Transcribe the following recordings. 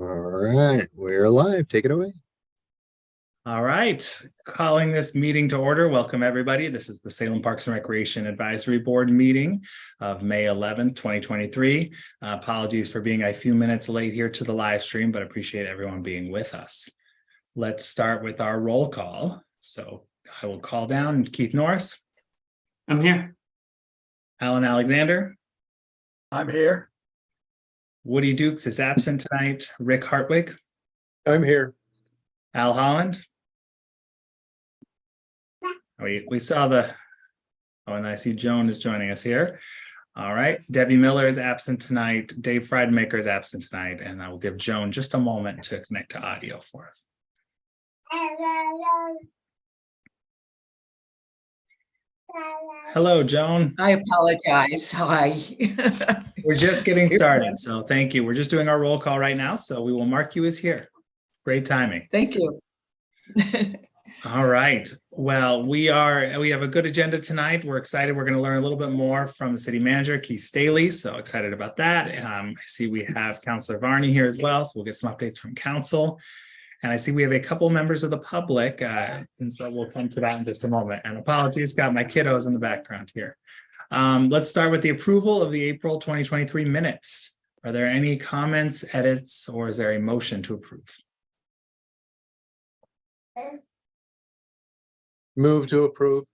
All right, we're live. Take it away. All right, calling this meeting to order. Welcome, everybody. This is the Salem Parks and Recreation Advisory Board meeting of May 11th, 2023. Apologies for being a few minutes late here to the live stream, but appreciate everyone being with us. Let's start with our roll call. So I will call down Keith Norris. I'm here. Alan Alexander. I'm here. Woody Dukes is absent tonight. Rick Hartwig. I'm here. Al Holland. We saw the, oh, and I see Joan is joining us here. All right, Debbie Miller is absent tonight. Dave Friedmaker is absent tonight, and I will give Joan just a moment to connect to audio for us. Hello, Joan. I apologize. Hi. We're just getting started, so thank you. We're just doing our roll call right now, so we will mark you as here. Great timing. Thank you. All right. Well, we have a good agenda tonight. We're excited. We're going to learn a little bit more from the city manager, Keith Staley. So excited about that. I see we have Councilor Varney here as well. So we'll get some updates from council. And I see we have a couple members of the public. And so we'll come to that in just a moment. And apologies, got my kiddos in the background here. Let's start with the approval of the April 2023 minutes. Are there any comments, edits, or is there a motion to approve? Move to approve.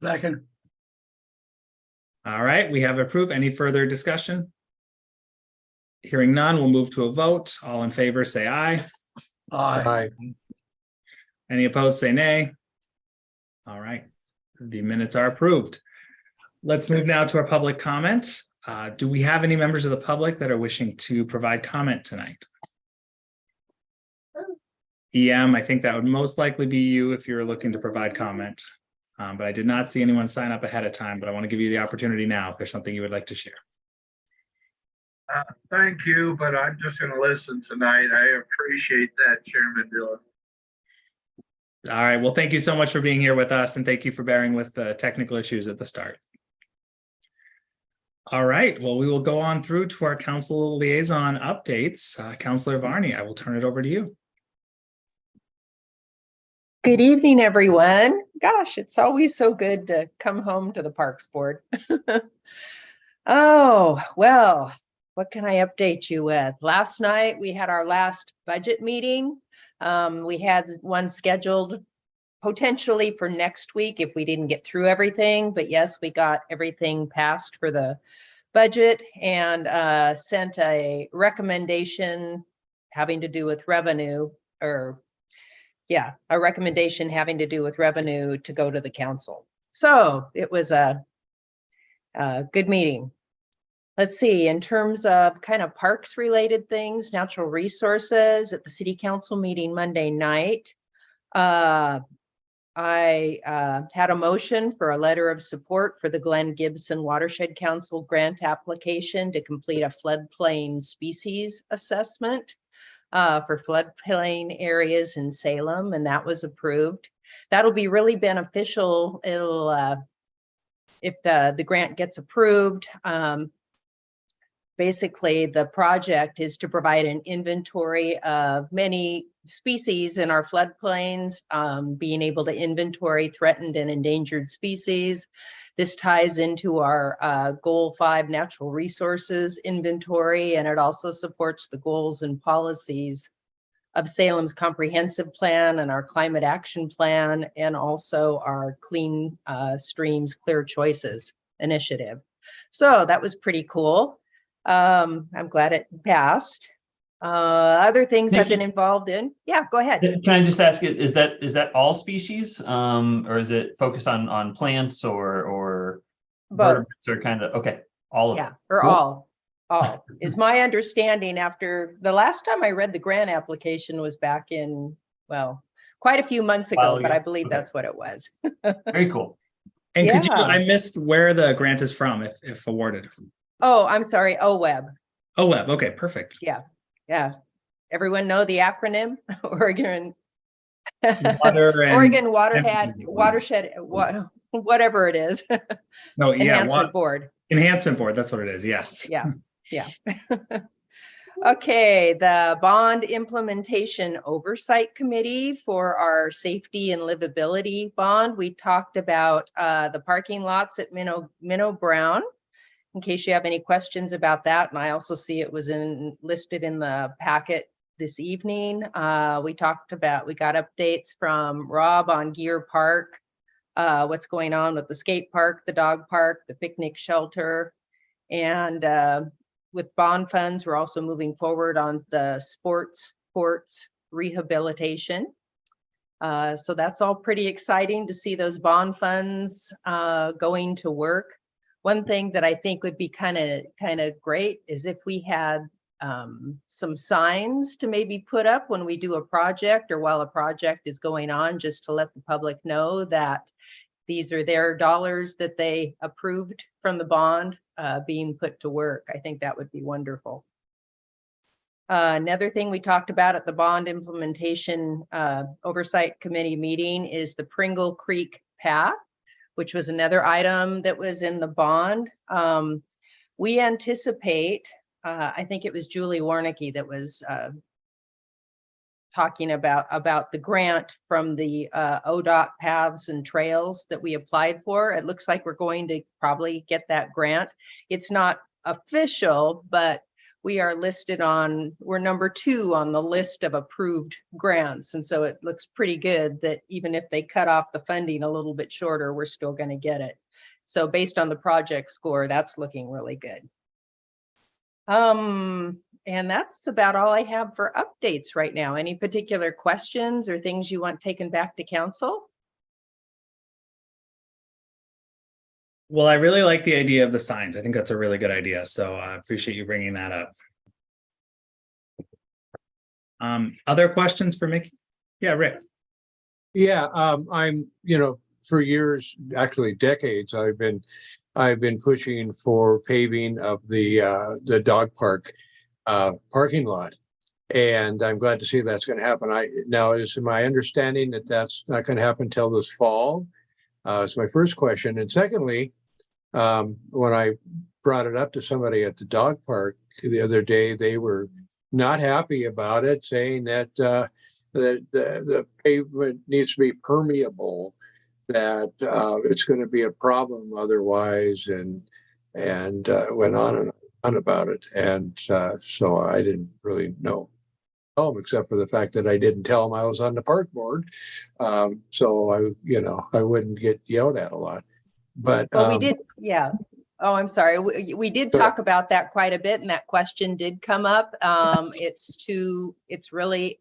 Second. All right, we have approved. Any further discussion? Hearing none, we'll move to a vote. All in favor, say aye. Aye. Any opposed, say nay. All right, the minutes are approved. Let's move now to our public comment. Do we have any members of the public that are wishing to provide comment tonight? EM, I think that would most likely be you if you're looking to provide comment. But I did not see anyone sign up ahead of time, but I want to give you the opportunity now if there's something you would like to share. Thank you, but I'm just going to listen tonight. I appreciate that, Chairman Dillon. All right, well, thank you so much for being here with us, and thank you for bearing with the technical issues at the start. All right, well, we will go on through to our council liaison updates. Councilor Varney, I will turn it over to you. Good evening, everyone. Gosh, it's always so good to come home to the Parks Board. Oh, well, what can I update you with? Last night, we had our last budget meeting. We had one scheduled potentially for next week if we didn't get through everything. But yes, we got everything passed for the budget and sent a recommendation having to do with revenue a recommendation having to do with revenue to go to the council. So it was a good meeting. Let's see, in terms of kind of parks related things, natural resources at the city council meeting Monday night, I had a motion for a letter of support for the Glenn Gibson Watershed Council grant application to complete a floodplain species assessment for floodplain areas in Salem, and that was approved. That'll be really beneficial. It'll, if the grant gets approved, basically the project is to provide an inventory of many species in our floodplains, being able to inventory threatened and endangered species. This ties into our Goal 5 natural resources inventory, and it also supports the goals and policies of Salem's comprehensive plan and our climate action plan, and also our Clean Streams, Clear Choices initiative. So that was pretty cool. I'm glad it passed. Other things I've been involved in. Yeah, go ahead. Can I just ask, is that all species, or is it focused on plants or vertebrates, or kind of, okay, all of it? Yeah, or cool. all is my understanding. After the last time I read the grant application was back in, well, quite a few months ago, but I believe that's what it was. Very cool. And could you, I missed where the grant is from, if awarded. Oh, I'm sorry, OWEB. OWEB, okay, perfect. Yeah. Everyone know the acronym? Oregon Watershed, whatever it is. No, yeah. Enhancement Board. Enhancement Board, that's what it is, yes. Yeah. Okay, the Bond Implementation Oversight Committee for our safety and livability bond. We talked about the parking lots at Minnow Brown, in case you have any questions about that. And I also see it was listed in the packet this evening. We got updates from Rob on Gear Park, what's going on with the skate park, the dog park, the picnic shelter, and with bond funds, we're also moving forward on the sports courts rehabilitation. So that's all pretty exciting to see those bond funds going to work. One thing that I think would be kind of great is if we had some signs to maybe put up when we do a project or while a project is going on, just to let the public know that these are their dollars that they approved from the bond being put to work. I think that would be wonderful. Another thing we talked about at the Bond Implementation Oversight Committee meeting is the Pringle Creek Path, which was another item that was in the bond. We anticipate, I think it was Julie Warnicki that was talking about the grant from the ODOT paths and trails that we applied for. It looks like we're going to probably get that grant. It's not official, but we are listed on, we're number 2 on the list of approved grants. And so it looks pretty good that even if they cut off the funding a little bit shorter, we're still going to get it. So based on the project score, that's looking really good. And that's about all I have for updates right now. Any particular questions or things you want taken back to council? Well, I really like the idea of the signs. I think that's a really good idea. So I appreciate you bringing that up. Other questions for Mickey? Yeah, Rick. Yeah, I'm, for years, actually decades, I've been pushing for paving of the dog park parking lot. And I'm glad to see that's going to happen. Now, is my understanding that that's not going to happen until this fall? It's my first question. And secondly, when I brought it up to somebody at the dog park the other day, they were not happy about it, saying that the pavement needs to be permeable, that it's going to be a problem otherwise, and went on and on about it. And so I didn't really know except for the fact that I didn't tell them I was on the park board. So I wouldn't get yelled at a lot. But well, we did, yeah. Oh, I'm sorry. We did talk about that quite a bit, and that question did come up. It's really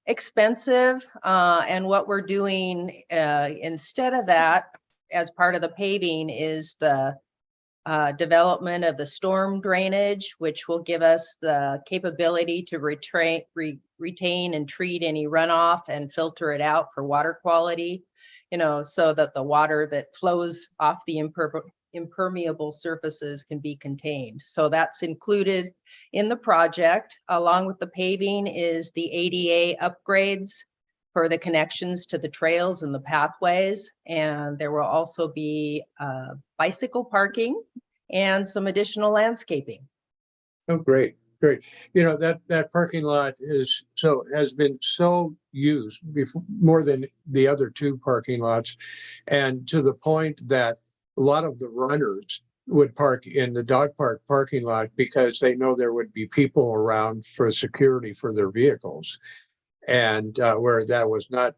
expensive. And what we're doing instead of that, as part of the paving, is the development of the storm drainage, which will give us the capability to retain and treat any runoff and filter it out for water quality, so that the water that flows off the impermeable surfaces can be contained. So that's included in the project. Along with the paving is the ADA upgrades for the connections to the trails and the pathways. And there will also be bicycle parking and some additional landscaping. Oh, great. That parking lot has been so used before, more than the other 2 parking lots, and to the point that a lot of the runners would park in the dog park parking lot because they know there would be people around for security for their vehicles, and where that was not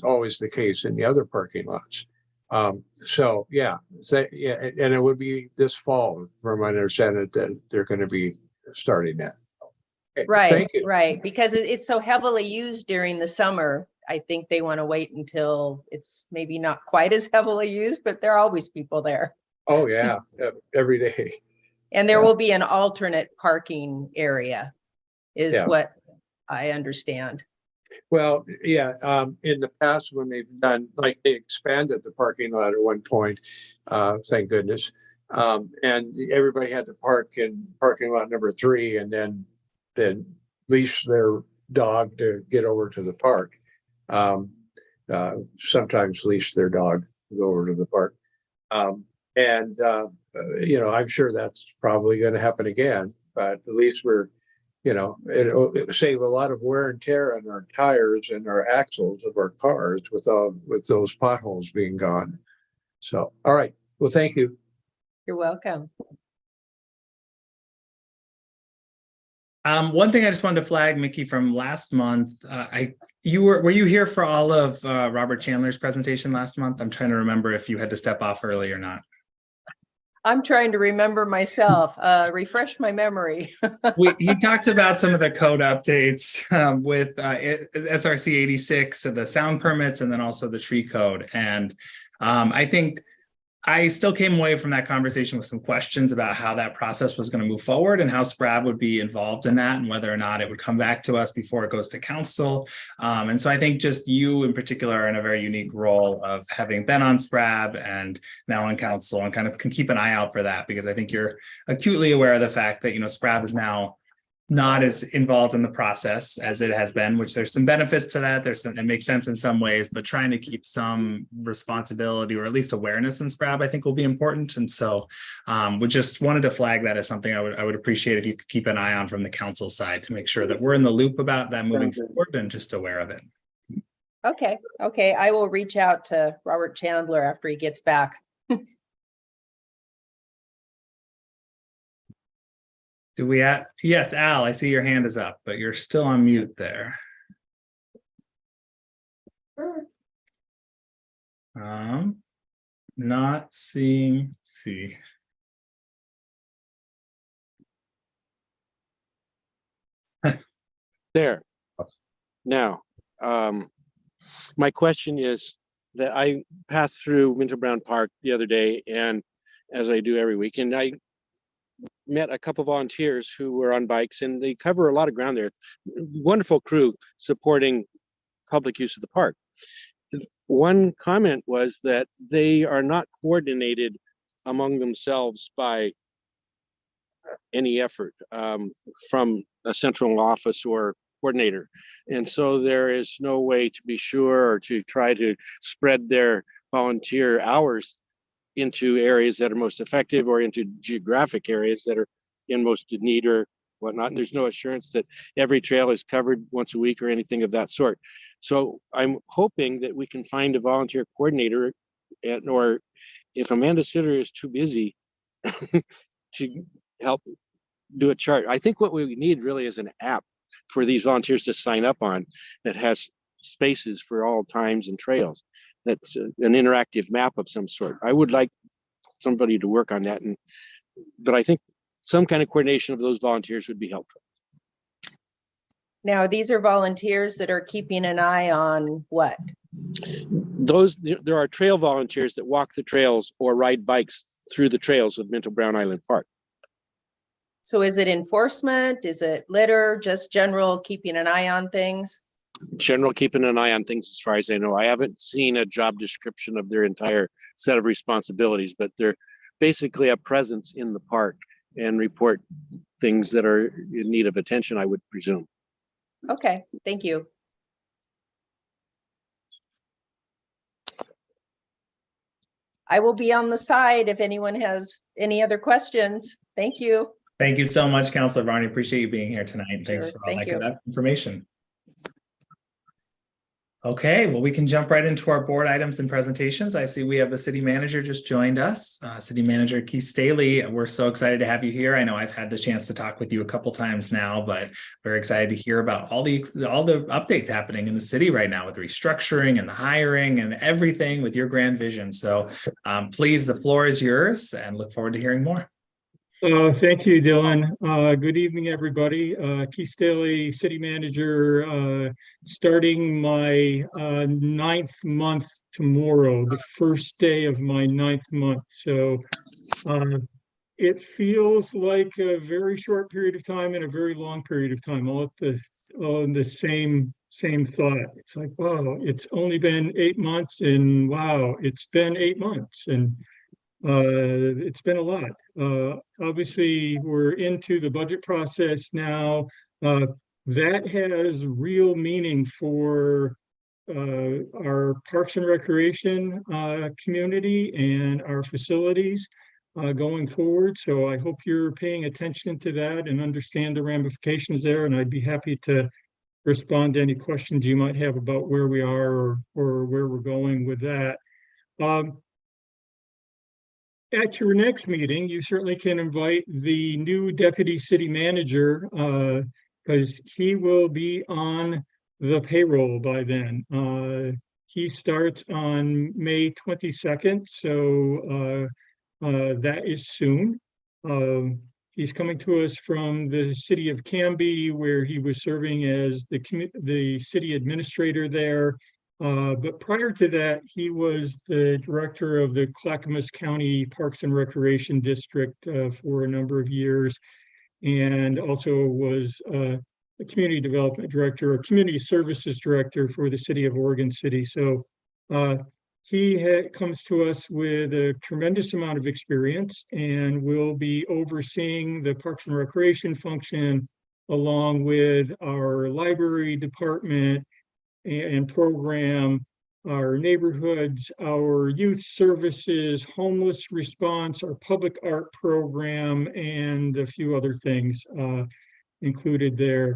always the case in the other parking lots. And it would be this fall, from my understanding, that they're going to be starting that. Okay, Right. Because it's so heavily used during the summer. I think they want to wait until it's maybe not quite as heavily used, but there are always people there. Oh, yeah, every day. And there will be an alternate parking area, is what I understand. Well, yeah, in the past, when they've done, like, they expanded the parking lot at one point, thank goodness. And everybody had to park in parking lot number 3 and then leash their dog to get over to the park. Sometimes leash their dog to go over to the park. I'm sure that's probably going to happen again, but at least we're it'll save a lot of wear and tear on our tires and our axles of our cars with those potholes being gone. So, all right. Well, thank you. You're welcome. One thing I just wanted to flag, Mickey, from last month, were you here for all of Robert Chandler's presentation last month? I'm trying to remember if you had to step off early or not. I'm trying to remember myself, refresh my memory. He talked about some of the code updates with SRC 86, so the sound permits, and then also the tree code. And I think I still came away from that conversation with some questions about how that process was going to move forward and how SPRAB would be involved in that and whether or not it would come back to us before it goes to council. And so I think just you in particular are in a very unique role of having been on SPRAB and now on council, and kind of can keep an eye out for that, because I think you're acutely aware of the fact that, SPRAB is now not as involved in the process as it has been, which there's some benefits to that. It makes sense in some ways, but trying to keep some responsibility or at least awareness in SPRAB, I think, will be important. And so we just wanted to flag that as something I would appreciate if you could keep an eye on from the council side to make sure that we're in the loop about that moving forward and just aware of it. Okay. I will reach out to Robert Chandler after he gets back. Yes, Al, I see your hand is up, but you're still on mute there. Not seeing, see. There. Now, my question is that I passed through Winter Brown Park the other day, and as I do every week, and I met a couple volunteers who were on bikes, and they cover a lot of ground there. Wonderful crew supporting public use of the park. One comment was that they are not coordinated among themselves by any effort from a central office or coordinator. And so there is no way to be sure or to try to spread their volunteer hours into areas that are most effective or into geographic areas that are in most need or whatnot. And there's no assurance that every trail is covered once a week or anything of that sort. So I'm hoping that we can find a volunteer coordinator, or if Amanda Sitter is too busy to help do a chart. I think what we need really is an app for these volunteers to sign up on that has spaces for all times and trails. That's an interactive map of some sort. I would like somebody to work on that, but I think some kind of coordination of those volunteers would be helpful. Now, these are volunteers that are keeping an eye on what? There are trail volunteers that walk the trails or ride bikes through the trails of Minto Brown Island Park. So is it enforcement? Is it litter? Just general keeping an eye on things? General keeping an eye on things, as far as I know. I haven't seen a job description of their entire set of responsibilities, but they're basically a presence in the park and report things that are in need of attention, I would presume. Okay, thank you. I will be on the side if anyone has any other questions. Thank you. Thank you so much, Councilor Varney. Appreciate you being here tonight. Thanks Sure. for all Thank that you. good information. Okay, well, we can jump right into our board items and presentations. I see we have the city manager just joined us, City Manager Keith Staley. We're so excited to have you here. I know I've had the chance to talk with you a couple times now, but very excited to hear about all the updates happening in the city right now with restructuring and the hiring and everything with your grand vision. So please, the floor is yours, and look forward to hearing more. Thank you, Dylan. Good evening, everybody. Keith Staley, City Manager, starting my 9th month tomorrow, the first day of my 9th month. So it feels like a very short period of time and a very long period of time, all in the same thought. It's like, wow, it's only been 8 months, and wow, it's been 8 months, and it's been a lot. Obviously, we're into the budget process now. That has real meaning for our Parks and Recreation community and our facilities. going forward. So I hope you're paying attention to that and understand the ramifications there. And I'd be happy to respond to any questions you might have about where we are or where we're going with that. At your next meeting, you certainly can invite the new deputy city manager because he will be on the payroll by then. He starts on May 22nd, so that is soon. He's coming to us from the city of Canby, where he was serving as the city administrator there. But prior to that, he was the director of the Clackamas County Parks and Recreation District for a number of years, and also was a community development director or community services director for the city of Oregon City. So he comes to us with a tremendous amount of experience and will be overseeing the Parks and Recreation function along with our library department and program, our neighborhoods, our youth services, homeless response, our public art program, and a few other things included there.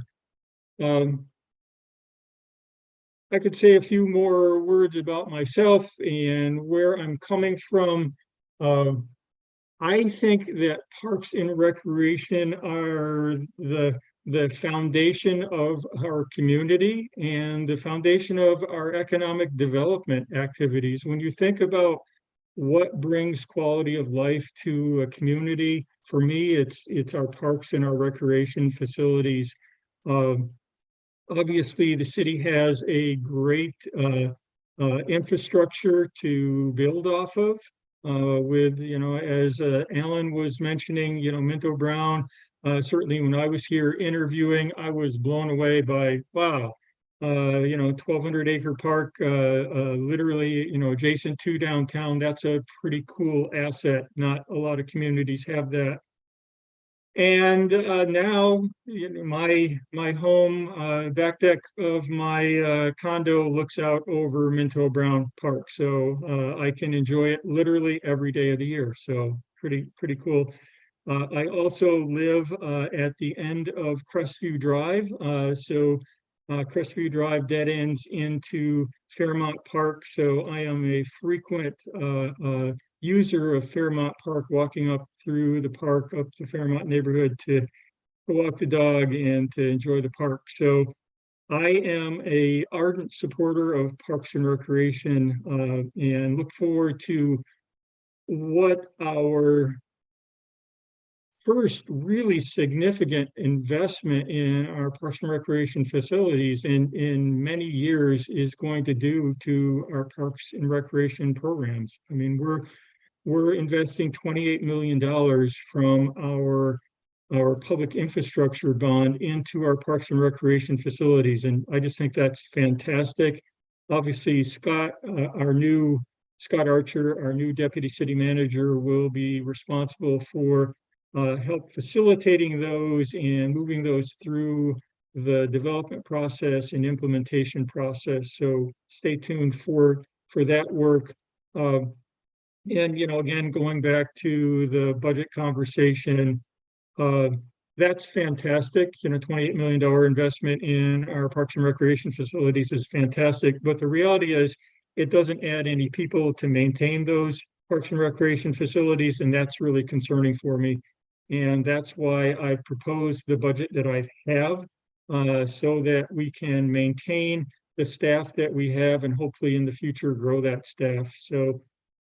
I could say a few more words about myself and where I'm coming from. I think that parks and recreation are the foundation of our community and the foundation of our economic development activities. When you think about what brings quality of life to a community, for me, it's our parks and our recreation facilities. Obviously, the city has a great infrastructure to build off of. With, as Alan was mentioning, Minto Brown, certainly when I was here interviewing, I was blown away by, wow, 1,200 acre park, literally, adjacent to downtown. That's a pretty cool asset. Not a lot of communities have that. And now my home, back deck of my condo looks out over Minto Brown Park. So I can enjoy it literally every day of the year. So pretty cool. I also live at the end of Crestview Drive. So Crestview Drive dead ends into Fairmont Park. So I am a frequent user of Fairmont Park, walking up through the park up to Fairmont neighborhood to walk the dog and to enjoy the park. So I am a ardent supporter of Parks and Recreation and look forward to what our first really significant investment in our Parks and Recreation facilities in many years is going to do to our Parks and Recreation programs. I mean, we're investing $28 million from our public infrastructure bond into our Parks and Recreation facilities. And I just think that's fantastic. Obviously, Scott Archer, our new deputy city manager, will be responsible for help facilitating those and moving those through the development process and implementation process. So stay tuned for that work. And, again, going back to the budget conversation, that's fantastic. $28 million investment in our Parks and Recreation facilities is fantastic. But the reality is it doesn't add any people to maintain those Parks and Recreation facilities. And that's really concerning for me. And that's why I've proposed the budget that I have so that we can maintain the staff that we have and hopefully in the future grow that staff. So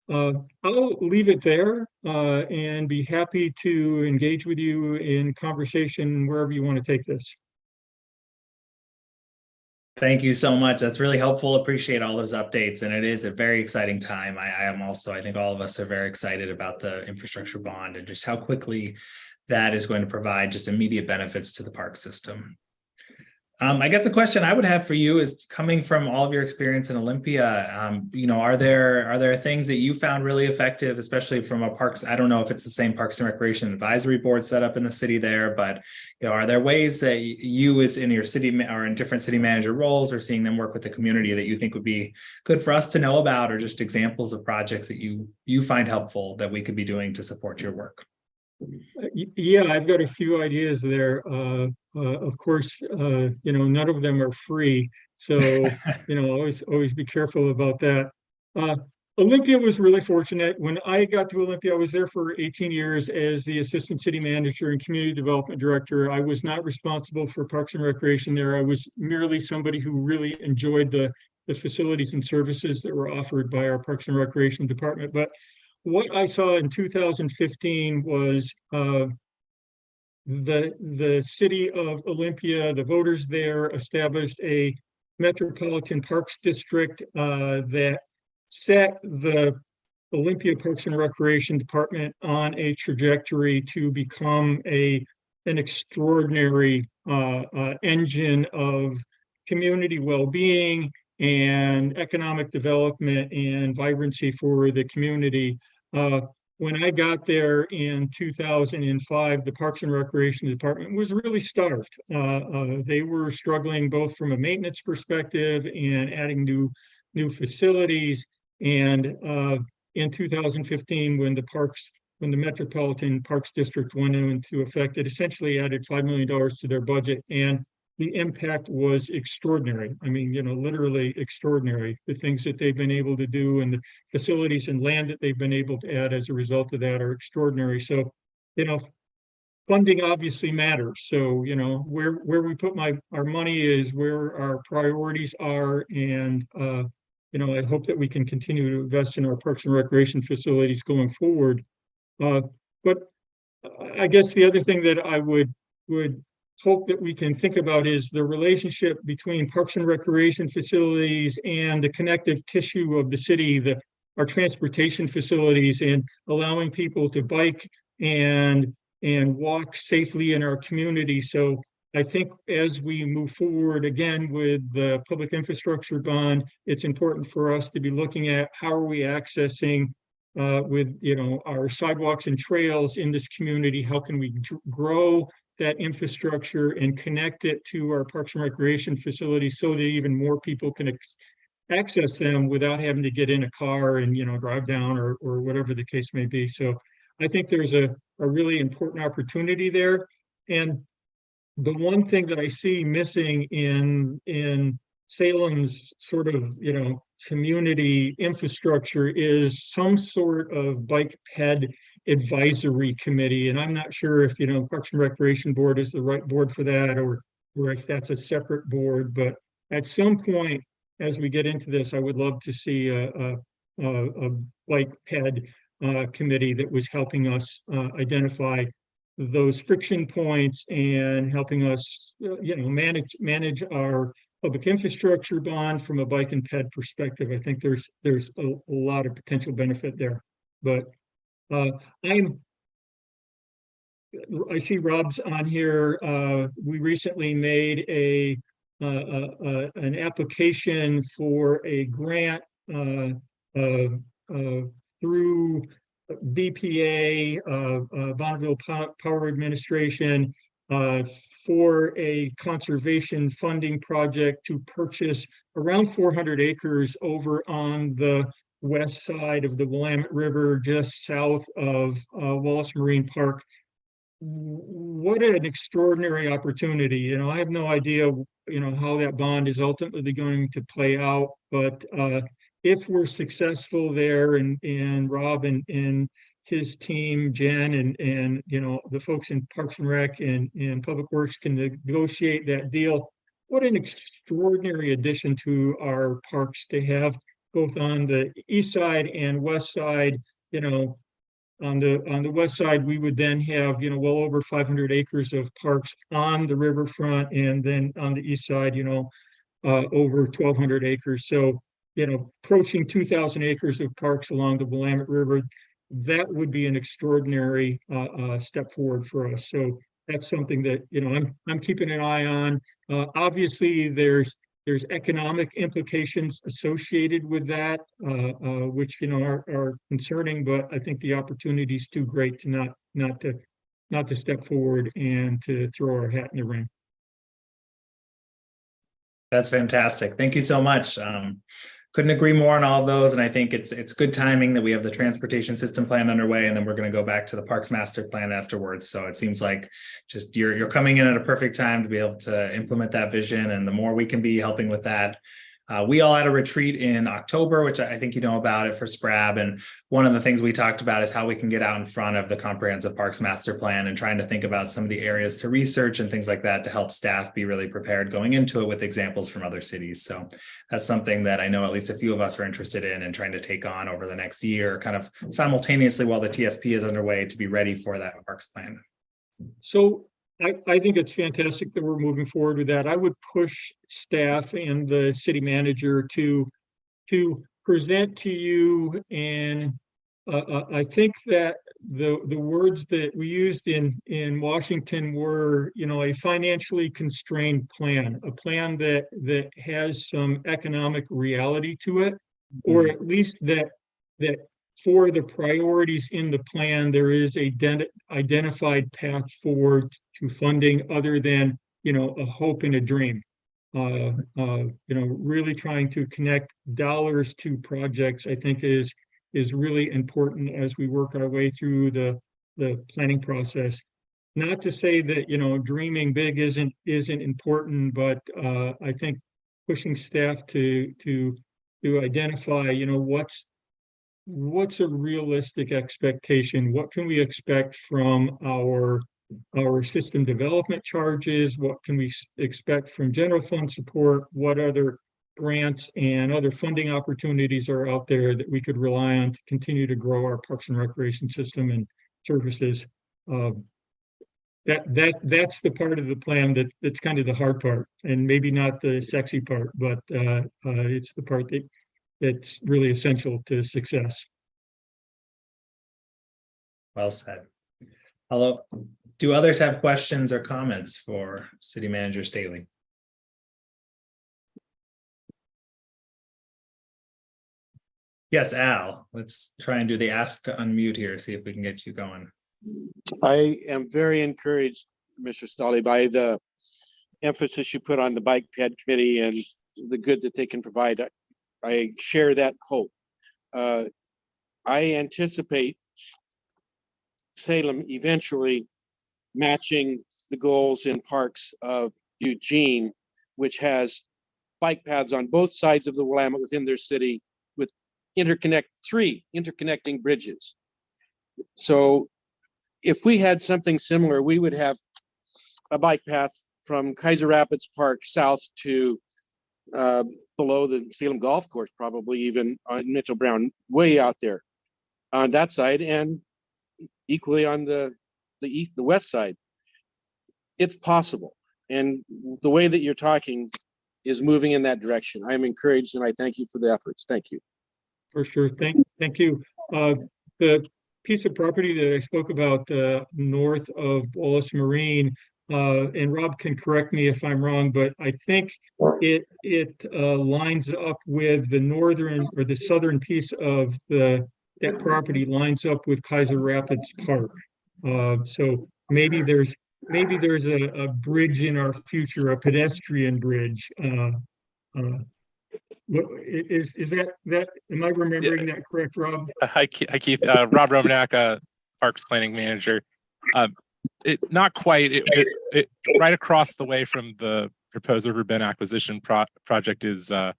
I'll leave it there and be happy to engage with you in conversation wherever you want to take this. Thank you so much. That's really helpful. Appreciate all those updates. And it is a very exciting time. I am also, I think all of us are very excited about the infrastructure bond and just how quickly that is going to provide just immediate benefits to the park system. I guess the question I would have for you is coming from all of your experience in Olympia, are there things that you found really effective, especially from a parks? I don't know if it's the same Parks and Recreation Advisory Board set up in the city there, but are there ways that you as in your city or in different city manager roles or seeing them work with the community that you think would be good for us to know about, or just examples of projects that you find helpful that we could be doing to support your work? Yeah, I've got a few ideas there. Of course, none of them are free. So, always be careful about that. Uh, Olympia was really fortunate. When I got to Olympia, I was there for 18 years as the assistant city manager and community development director. I was not responsible for Parks and Recreation there. I was merely somebody who really enjoyed the facilities and services that were offered by our Parks and Recreation department. But what I saw in 2015 was the city of Olympia, the voters there established a Metropolitan Parks District that set the Olympia Parks and Recreation Department on a trajectory to become an extraordinary engine of community well-being and economic development and vibrancy for the community. When I got there in 2005, the Parks and Recreation Department was really starved. They were struggling both from a maintenance perspective and adding new facilities. And in 2015, when the Metropolitan Parks District went into effect, it essentially added $5 million to their budget. And the impact was extraordinary. I mean, literally extraordinary. The things that they've been able to do and the facilities and land that they've been able to add as a result of that are extraordinary. So, funding obviously matters. So, where we put our money is where our priorities are. And, I hope that we can continue to invest in our parks and recreation facilities going forward. But I guess the other thing that I would hope that we can think about is the relationship between parks and recreation facilities and the connective tissue of the city, our transportation facilities, and allowing people to bike and walk safely in our community. So I think as we move forward again with the public infrastructure bond, it's important for us to be looking at how are we accessing with our sidewalks and trails in this community. How can we grow that infrastructure and connect it to our parks and recreation facilities so that even more people can access them without having to get in a car and drive down or whatever the case may be. So I think there's a really important opportunity there. And the one thing that I see missing in Salem's sort of community infrastructure is some sort of bike ped advisory committee. And I'm not sure if Parks and Recreation Board is the right board for that, or if that's a separate board. But at some point, as we get into this, I would love to see a bike ped committee that was helping us identify those friction points and helping us manage our public infrastructure bond from a bike and ped perspective. I think there's a lot of potential benefit there. But I see Rob's on here. We recently made an application for a grant through BPA, Bonneville Power Administration, for a conservation funding project to purchase around 400 acres over on the west side of the Willamette River, just south of Wallace Marine Park. What an extraordinary opportunity. I have no idea, how that bond is ultimately going to play out, but if we're successful there and Rob and his team, Jen and the folks in Parks and Rec and Public Works can negotiate that deal, what an extraordinary addition to our parks to have both on the east side and west side. On the west side, we would then have, well over 500 acres of parks on the riverfront, and then on the east side, over 1,200 acres. So, approaching 2,000 acres of parks along the Willamette River, that would be an extraordinary step forward for us. So that's something that, you know, I'm keeping an eye on. Obviously, there's economic implications associated with that, which, you know, are concerning, but I think the opportunity is too great to not to step forward and to throw our hat in the ring. That's fantastic. Thank you so much. Couldn't agree more on all of those. And I think it's good timing that we have the transportation system plan underway, and then we're going to go back to the parks master plan afterwards. So it seems like just you're coming in at a perfect time to be able to implement that vision. And the more we can be helping with that. We all had a retreat in October, which I think you know about it for SPRAB. And one of the things we talked about is how we can get out in front of the comprehensive parks master plan and trying to think about some of the areas to research and things like that to help staff be really prepared going into it with examples from other cities. So that's something that I know at least a few of us are interested in and trying to take on over the next year, kind of simultaneously while the TSP is underway to be ready for that parks plan. So I think it's fantastic that we're moving forward with that. I would push staff and the city manager to present to you, and I think that the words that we used in Washington were, you know, a financially constrained plan, a plan that has some economic reality to it, or at least that for the priorities in the plan, there is a identified path forward to funding other than, you know, a hope and a dream. You know, really trying to connect dollars to projects, I think is really important as we work our way through the planning process. Not to say that, you know, dreaming big isn't important, but I think pushing staff to identify, you know, what's a realistic expectation? What can we expect from our system development charges? What can we expect from general fund support? What other grants and other funding opportunities are out there that we could rely on to continue to grow our parks and recreation system and services? That's the part of the plan that's kind of the hard part, and maybe not the sexy part, but it's the part that's really essential to success. Well said. Hello. Do others have questions or comments for City Manager Staley? Yes, Al, let's try and do the ask to unmute here, see if we can get you going. I am very encouraged, Mr. Stolly, by the emphasis you put on the bike ped committee and the good that they can provide. I share that hope. I anticipate Salem eventually matching the goals in parks of Eugene, which has bike paths on both sides of the Willamette within their city with 3 interconnecting bridges. So if we had something similar, we would have a bike path from Kaiser Rapids Park south to below the Salem Golf Course, probably even on Mitchell Brown, way out there on that side, and equally on the west side. It's possible, and the way that you're talking is moving in that direction. I'm encouraged, and I thank you for the efforts. Thank you. For sure. Thank you. The piece of property that I spoke about north of Wallace Marine, and Rob can correct me if I'm wrong, but I think it lines up with the northern or the southern piece of that property lines up with Kaiser Rapids Park. So maybe there's a bridge in our future, a pedestrian bridge. Is that am I remembering that correct, Rob? Hi Keith. Rob Romanak, Parks Planning Manager. Not quite. It right across the way from the proposed River Bend acquisition project is kind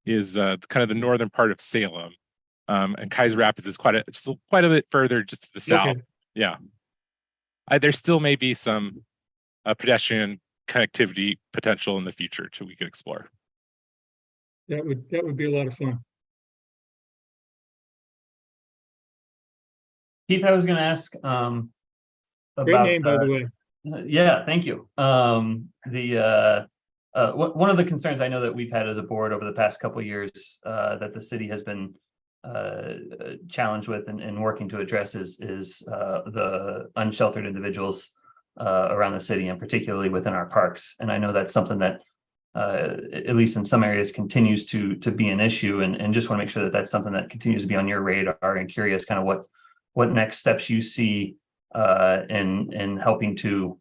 of the northern part of Salem, and Kaiser Rapids is quite a bit further just to the south. Okay. Yeah, there still may be some pedestrian connectivity potential in the future we could explore. That would be a lot of fun. Keith, I was going to ask about Great name, by the way. Yeah, thank you. One of the concerns I know that we've had as a board over the past couple of years that the city has been challenged with and working to address is the unsheltered individuals around the city, and particularly within our parks. And I know that's something that, at least in some areas, continues to be an issue. And just want to make sure that that's something that continues to be on your radar, and curious kind of what next steps you see in helping to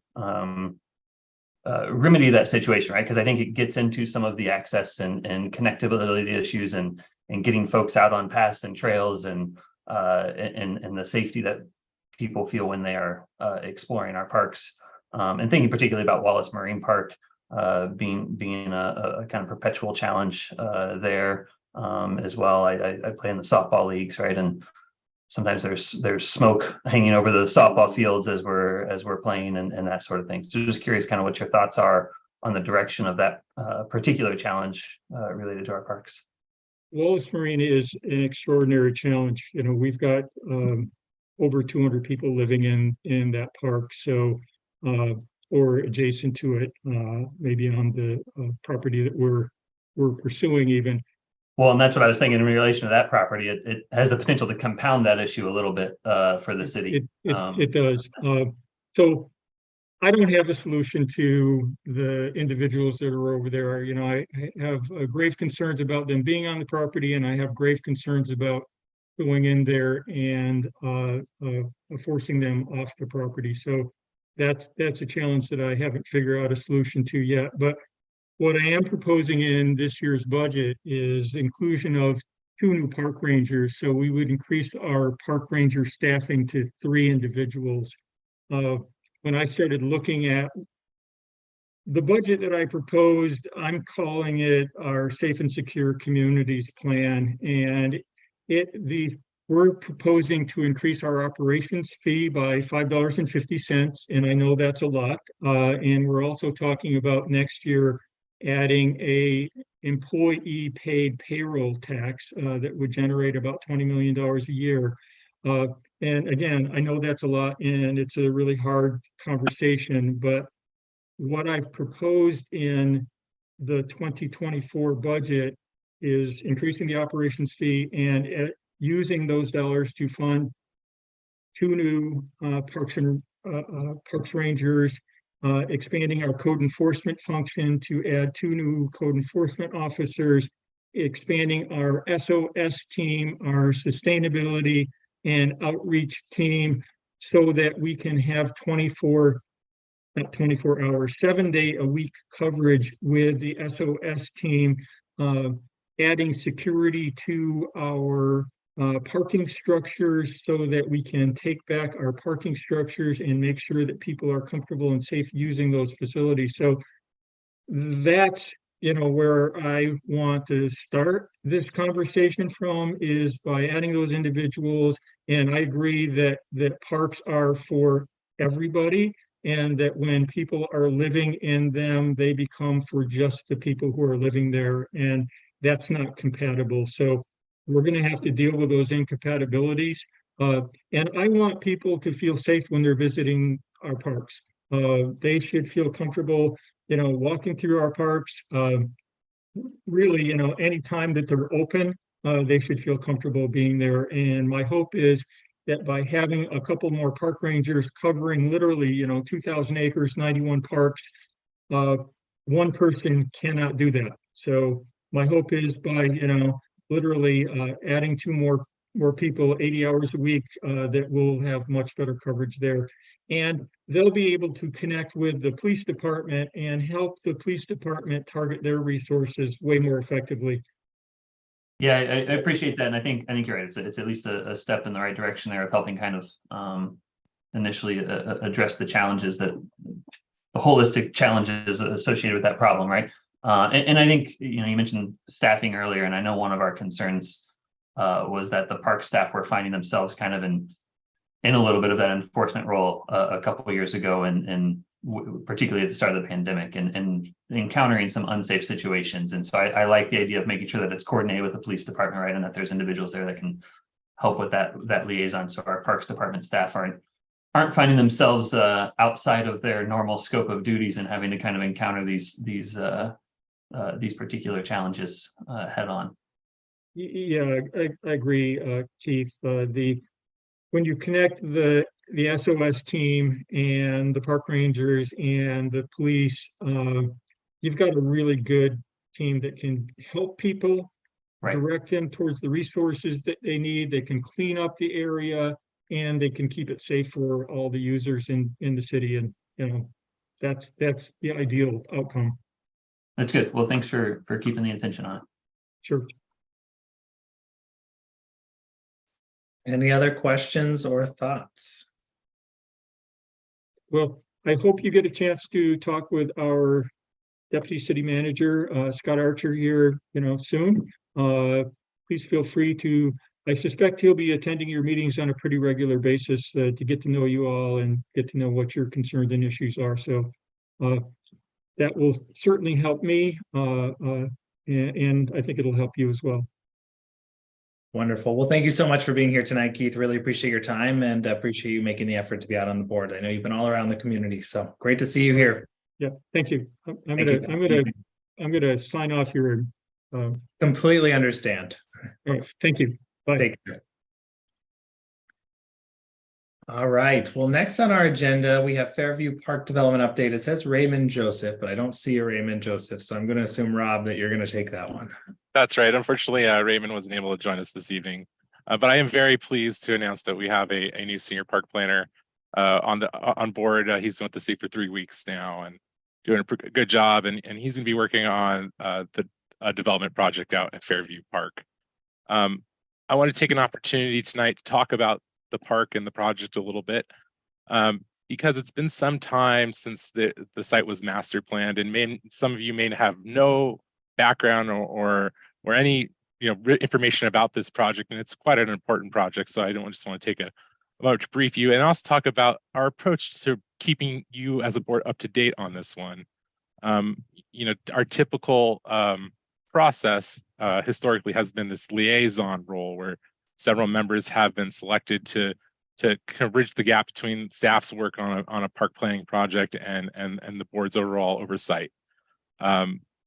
remedy that situation, right? Because I think it gets into some of the access and connectability issues, and getting folks out on paths and trails, and the safety that people feel when they are exploring our parks. And thinking particularly about Wallace Marine Park being a kind of perpetual challenge there as well. I play in the softball leagues, right? And sometimes there's smoke hanging over the softball fields as we're playing, and that sort of thing. So just curious kind of what your thoughts are on the direction of that particular challenge related to our parks. Wallace Marine is an extraordinary challenge. You know, we've got over 200 people living in that park, so or adjacent to it, maybe on the property that we're pursuing even. Well, and that's what I was thinking in relation to that property. It has the potential to compound that issue a little bit for the city. It does. So I don't have a solution to the individuals that are over there. You know, I have grave concerns about them being on the property, and I have grave concerns about going in there and forcing them off the property. So that's a challenge that I haven't figured out a solution to yet. But what I am proposing in this year's budget is inclusion of 2 new park rangers. So we would increase our park ranger staffing to 3 individuals. When I started looking at the budget that I proposed, I'm calling it our Safe and Secure Communities Plan. And we're proposing to increase our operations fee by $5.50. And I know that's a lot. And we're also talking about next year adding a employee paid payroll tax that would generate about $20 million a year. And again, I know that's a lot, and it's a really hard conversation, but what I've proposed in the 2024 budget is increasing the operations fee and using those dollars to fund 2 new parks rangers, expanding our code enforcement function to add 2 new code enforcement officers, expanding our SOS team, our sustainability and outreach team, so that we can have 7-day-a-week coverage with the SOS team, adding security to our parking structures so that we can take back our parking structures and make sure that people are comfortable and safe using those facilities. So that's, you know, where I want to start this conversation from, is by adding those individuals. And I agree that parks are for everybody, and that when people are living in them, they become for just the people who are living there, and that's not compatible. So we're going to have to deal with those incompatibilities. And I want people to feel safe when they're visiting our parks. They should feel comfortable, you know, walking through our parks. Really, you know, any time that they're open, they should feel comfortable being there. And my hope is that by having a couple more park rangers covering literally, you know, 2,000 acres, 91 parks, one person cannot do that. So my hope is by, you know, literally adding 2 more people, 80 hours a week, that will have much better coverage there. And they'll be able to connect with the police department and help the police department target their resources way more effectively. Yeah, I appreciate that, and I think you're right. It's at least a step in the right direction there of helping kind of initially address the challenges, that the holistic challenges associated with that problem, right? And I think, you know, you mentioned staffing earlier, and I know one of our concerns was that the park staff were finding themselves kind of in a little bit of that enforcement role a couple of years ago, and particularly at the start of the pandemic, and encountering some unsafe situations. And so I like the idea of making sure that it's coordinated with the police department, right? And that there's individuals there that can help with that liaison, so our parks department staff aren't finding themselves outside of their normal scope of duties and having to kind of encounter these particular challenges head on. Yeah, I agree, Keith. When you connect the the SOS team and the park rangers and the police, you've got a really good team that can help people, Right. direct them towards the resources that they need. They can clean up the area and they can keep it safe for all the users in the city. And, you know, that's the ideal outcome. That's good. Well, thanks for keeping the attention on it. Sure. Any other questions or thoughts? Well, I hope you get a chance to talk with our deputy city manager, Scott Archer here, you know, soon. Please feel free to, I suspect he'll be attending your meetings on a pretty regular basis to get to know you all and get to know what your concerns and issues are. So that will certainly help me. And I think it'll help you as well. Wonderful. Well, thank you so much for being here tonight, Keith. Really appreciate your time and appreciate you making the effort to be out on the board. I know you've been all around the community, so great to see you here. Yeah, thank you. I'm Thank gonna sign off here. Completely understand. All right, thank you. Bye. Take care. All right. Well, next on our agenda, we have Fairview Park Development Update. It says Raymond Joseph, but I don't see a Raymond Joseph. So I'm going to assume, Rob, that you're going to take that one. That's right. Unfortunately, Raymond wasn't able to join us this evening, but I am very pleased to announce that we have a new senior park planner on board. He's been with the city for 3 weeks now and doing a good job. And he's going to be working on the development project out at Fairview Park. I want to take an opportunity tonight to talk about the park and the project a little bit, because it's been some time since the site was master planned, and some of you may have no background or any information about this project, and it's quite an important project. So I don't just want to take a moment to brief you and also talk about our approach to keeping you as a board up to date on this one. Our typical process historically has been this liaison role where several members have been selected to kind of bridge the gap between staff's work on a park planning project and the board's overall oversight.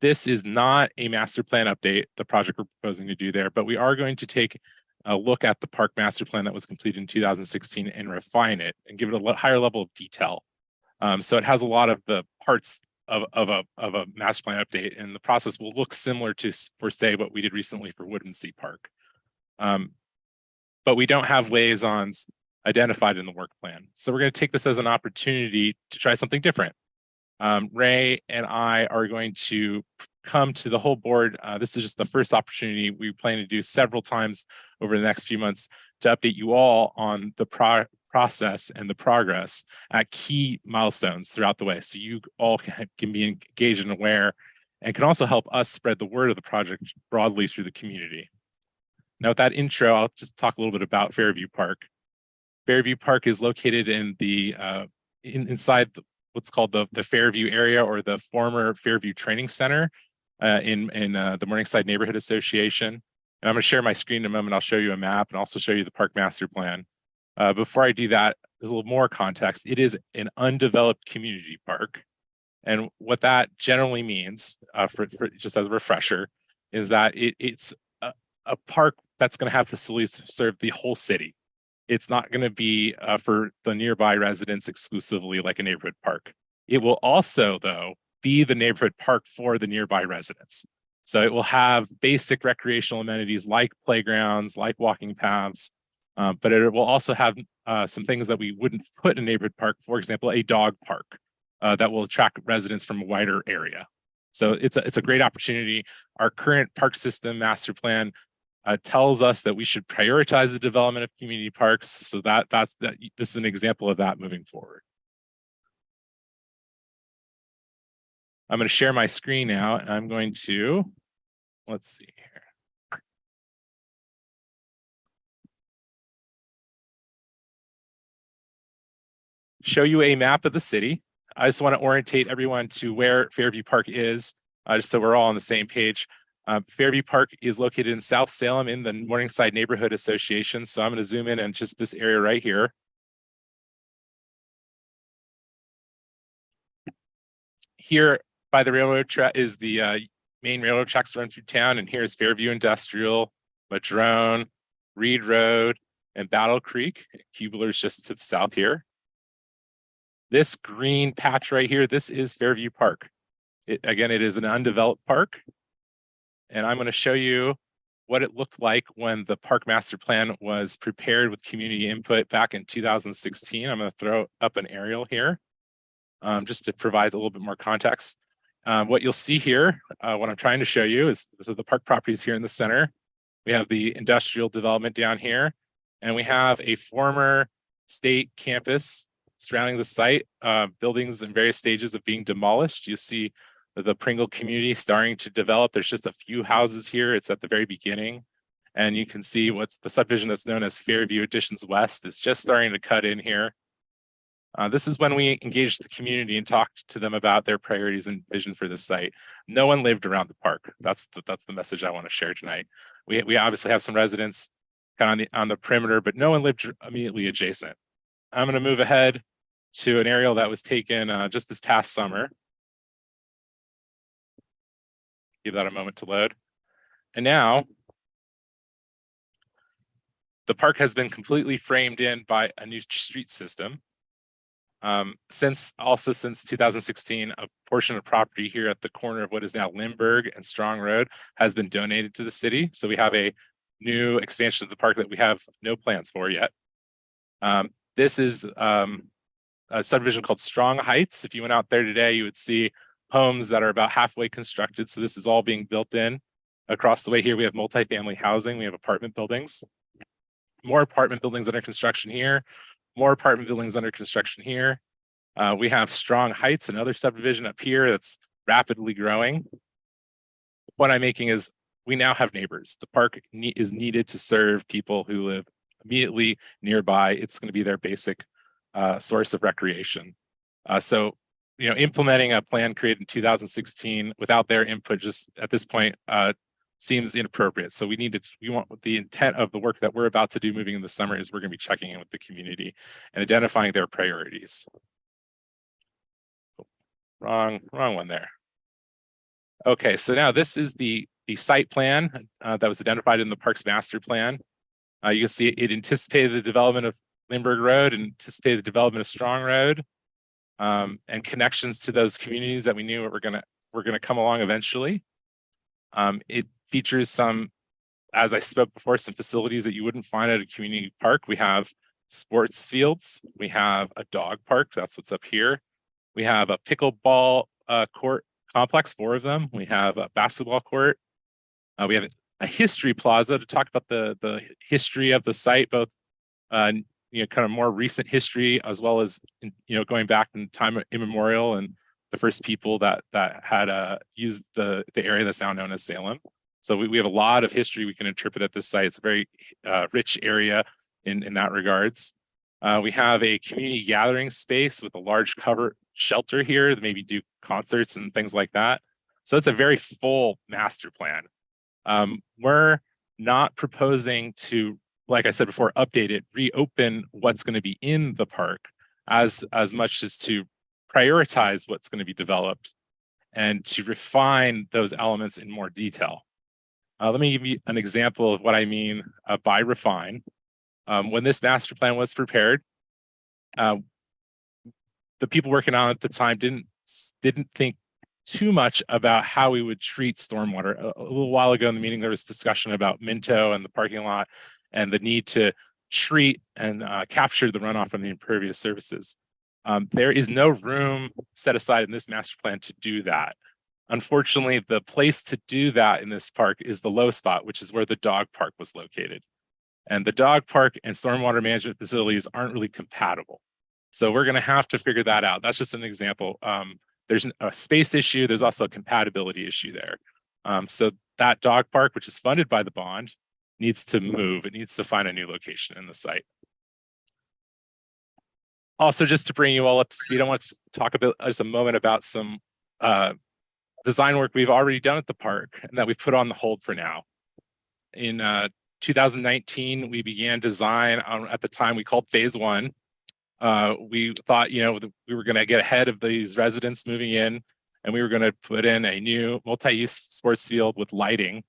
This is not a master plan update, the project we're proposing to do there, but we are going to take a look at the park master plan that was completed in 2016 and refine it and give it a higher level of detail. So it has a lot of the parts of a master plan update, and the process will look similar to, for say, what we did recently for Woodmansee Park. But we don't have liaisons identified in the work plan. So we're going to take this as an opportunity to try something different. Ray and I are going to come to the whole board. This is just the first opportunity. We plan to do several times over the next few months to update you all on the process and the progress at key milestones throughout the way. So you all can be engaged and aware, and can also help us spread the word of the project broadly through the community. Now, with that intro, I'll just talk a little bit about Fairview Park. Fairview Park is located in the inside what's called the Fairview area, or the former Fairview Training Center in the Morningside Neighborhood Association. And I'm going to share my screen in a moment. I'll show you a map and also show you the park master plan. Before I do that, there's a little more context. It is an undeveloped community park. And what that generally means, for just as a refresher, is that it's a park that's going to have facilities to serve the whole city. It's not going to be for the nearby residents exclusively like a neighborhood park. It will also, though, be the neighborhood park for the nearby residents. So it will have basic recreational amenities like playgrounds, like walking paths, but it will also have some things that we wouldn't put in a neighborhood park, for example, a dog park that will attract residents from a wider area. So it's a great opportunity. Our current park system master plan tells us that we should prioritize the development of community parks. So this is an example of that moving forward. I'm going to share my screen now, and I'm going to, let's see here. Show you a map of the city. I just want to orientate everyone to where Fairview Park is, just so we're all on the same page. Fairview Park is located in South Salem in the Morningside Neighborhood Association. So I'm going to zoom in on just this area right here. Here by the railroad track is the main railroad tracks run through town, and here's Fairview Industrial, Madrone, Reed Road, and Battle Creek. Kubler's just to the south here. This green patch right here, this is Fairview Park. Again, it is an undeveloped park. And I'm going to show you what it looked like when the park master plan was prepared with community input back in 2016. I'm going to throw up an aerial here just to provide a little bit more context. What you'll see here, what I'm trying to show you is so the park properties here in the center. We have the industrial development down here, and we have a former state campus surrounding the site, buildings in various stages of being demolished. You see the Pringle community starting to develop. There's just a few houses here. It's at the very beginning. And you can see what's the subdivision that's known as Fairview Additions West is just starting to cut in here. This is when we engaged the community and talked to them about their priorities and vision for this site. No one lived around the park. That's the message I want to share tonight. We obviously have some residents kind of on the perimeter, but no one lived immediately adjacent. I'm going to move ahead to an aerial that was taken just this past summer. Give that a moment to load. And now the park has been completely framed in by a new street system. Since 2016, a portion of property here at the corner of what is now Lindbergh and Strong Road has been donated to the city. So we have a new expansion of the park that we have no plans for yet. This is a subdivision called Strong Heights. If you went out there today, you would see homes that are about halfway constructed. So this is all being built in. Across the way here, we have multifamily housing. We have apartment buildings. More apartment buildings under construction here. More apartment buildings under construction here. We have Strong Heights, another subdivision up here that's rapidly growing. The point I'm making is we now have neighbors. The park is needed to serve people who live immediately nearby. It's going to be their basic source of recreation. So, implementing a plan created in 2016 without their input just at this point seems inappropriate. So we want the intent of the work that we're about to do moving in the summer is we're going to be checking in with the community and identifying their priorities. Wrong one there. Okay, so now this is the site plan that was identified in the park's master plan. You can see it anticipated the development of Lindbergh Road and anticipated the development of Strong Road and connections to those communities that we knew were going to come along eventually. It features some, as I spoke before, some facilities that you wouldn't find at a community park. We have sports fields. We have a dog park. That's what's up here. We have a pickleball court complex, 4 of them. We have a basketball court. We have a history plaza to talk about the history of the site, both kind of more recent history as well as going back in time immemorial and the first people that had used the area that's now known as Salem. So we have a lot of history we can interpret at this site. It's a very rich area in that regards. We have a community gathering space with a large cover shelter here to maybe do concerts and things like that. So it's a very full master plan. We're not proposing to, like I said before, update it, reopen what's going to be in the park as much as to prioritize what's going to be developed and to refine those elements in more detail. Let me give you an example of what I mean by refine. When this master plan was prepared, the people working on it at the time didn't think too much about how we would treat stormwater. A little while ago in the meeting, there was discussion about Minto and the parking lot and the need to treat and capture the runoff from the impervious surfaces. There is no room set aside in this master plan to do that. Unfortunately, the place to do that in this park is the low spot, which is where the dog park was located. And the dog park and stormwater management facilities aren't really compatible. So we're going to have to figure that out. That's just an example. There's a space issue. There's also a compatibility issue there. So that dog park, which is funded by the bond, needs to move. It needs to find a new location in the site. Also, just to bring you all up to speed, I want to talk about just a moment about some design work we've already done at the park and that we've put on the hold for now. In 2019, we began design at the time we called phase 1. We thought, we were going to get ahead of these residents moving in, and we were going to put in a new multi-use sports field with lighting.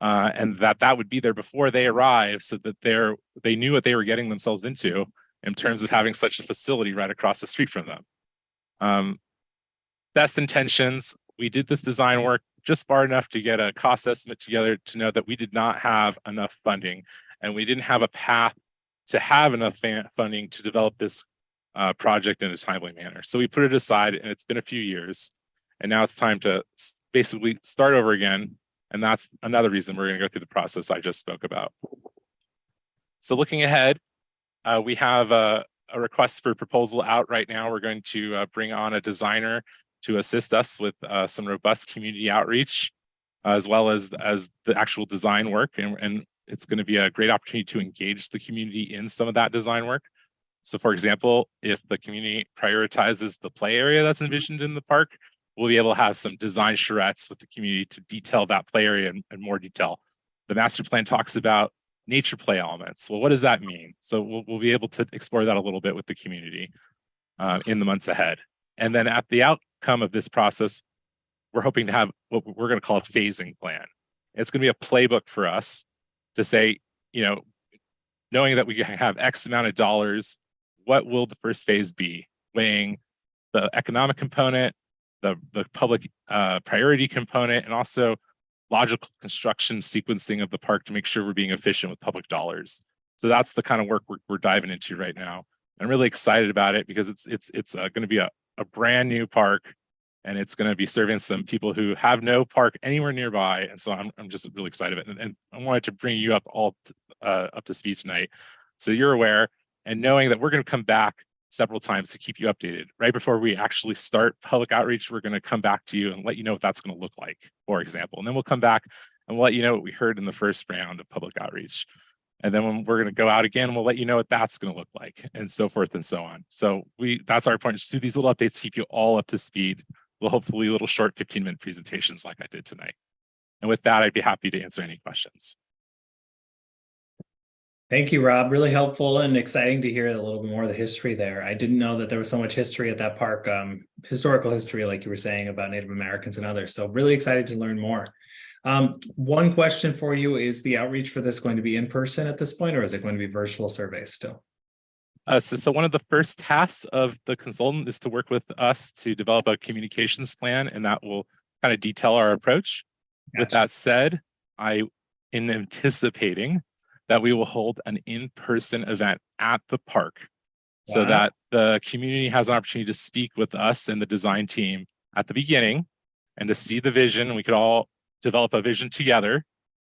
and that would be there before they arrive, so that they knew what they were getting themselves into in terms of having such a facility right across the street from them. Best intentions. We did this design work just far enough to get a cost estimate together to know that we did not have enough funding, and we didn't have a path to have enough funding to develop this project in a timely manner. So we put it aside, and it's been a few years, and now it's time to basically start over again. And that's another reason we're going to go through the process I just spoke about. So looking ahead, we have a request for proposal out right now. We're going to bring on a designer to assist us with some robust community outreach, as well as the actual design work. And it's going to be a great opportunity to engage the community in some of that design work. So for example, if the community prioritizes the play area that's envisioned in the park, we'll be able to have some design charrettes with the community to detail that play area in more detail. The master plan talks about nature play elements. Well, what does that mean? So we'll be able to explore that a little bit with the community in the months ahead. And then at the outcome of this process, we're hoping to have what we're going to call a phasing plan. It's going to be a playbook for us to say, knowing that we have X amount of dollars, what will the first phase be? Weighing the economic component, the public priority component, and also logical construction sequencing of the park to make sure we're being efficient with public dollars. So that's the kind of work we're diving into right now. I'm really excited about it because it's going to be a brand new park, and it's going to be serving some people who have no park anywhere nearby. And so I'm just really excited about it. And I wanted to bring you up all up to speed tonight, so you're aware, and knowing that we're going to come back several times to keep you updated. Right before we actually start public outreach, we're going to come back to you and let you know what that's going to look like, for example. And then we'll come back and we'll let you know what we heard in the first round of public outreach. And then when we're going to go out again, we'll let you know what that's going to look like, and so forth and so on. So that's our point, just do these little updates to keep you all up to speed. Well, hopefully little short 15-minute presentations like I did tonight. And with that, I'd be happy to answer any questions. Thank you, Rob. Really helpful and exciting to hear a little bit more of the history there. I didn't know that there was so much history at that park, historical history, like you were saying about Native Americans and others. So really excited to learn more. One question for you, is the outreach for this going to be in person at this point, or is it going to be virtual surveys still? So one of the first tasks of the consultant is to work with us to develop a communications plan, and that will kind of detail our approach. Gotcha. With that said, I am anticipating that we will hold an in-person event at the park. Wow. So that the community has an opportunity to speak with us and the design team at the beginning and to see the vision, and we could all develop a vision together.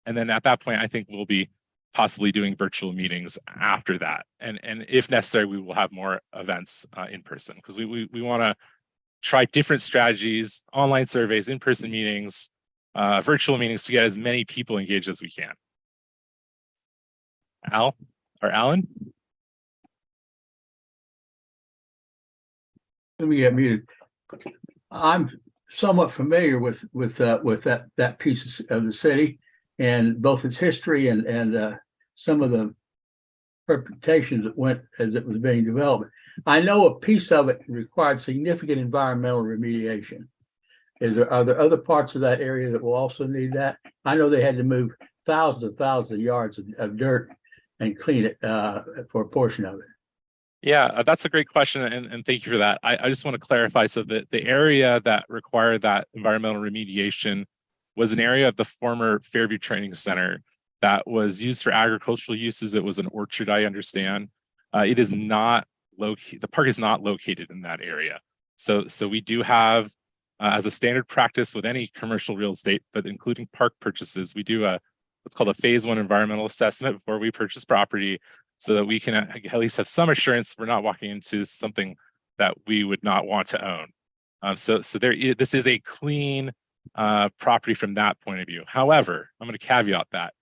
And then at that point, I think we'll be possibly doing virtual meetings after that. And if necessary, we will have more events in person, because we want to try different strategies, online surveys, in-person meetings, virtual meetings, to get as many people engaged as we can. Alan? Let me get muted. I'm somewhat familiar with that piece of the city, and both its history and some of the interpretations that went as it was being developed. I know a piece of it required significant environmental remediation. Are there other parts of that area that will also need that? I know they had to move thousands of yards of dirt and clean it for a portion of it. Yeah, that's a great question, and thank you for that. I just want to clarify, so that the area that required that environmental remediation was an area of the former Fairview Training Center that was used for agricultural uses. It was an orchard, I understand. It is not located, the park is not located in that area. So we do have, as a standard practice with any commercial real estate, but including park purchases, we do what's called a phase 1 environmental assessment before we purchase property, so that we can at least have some assurance we're not walking into something that we would not want to own. So this is a clean property from that point of view. However, I'm going to caveat that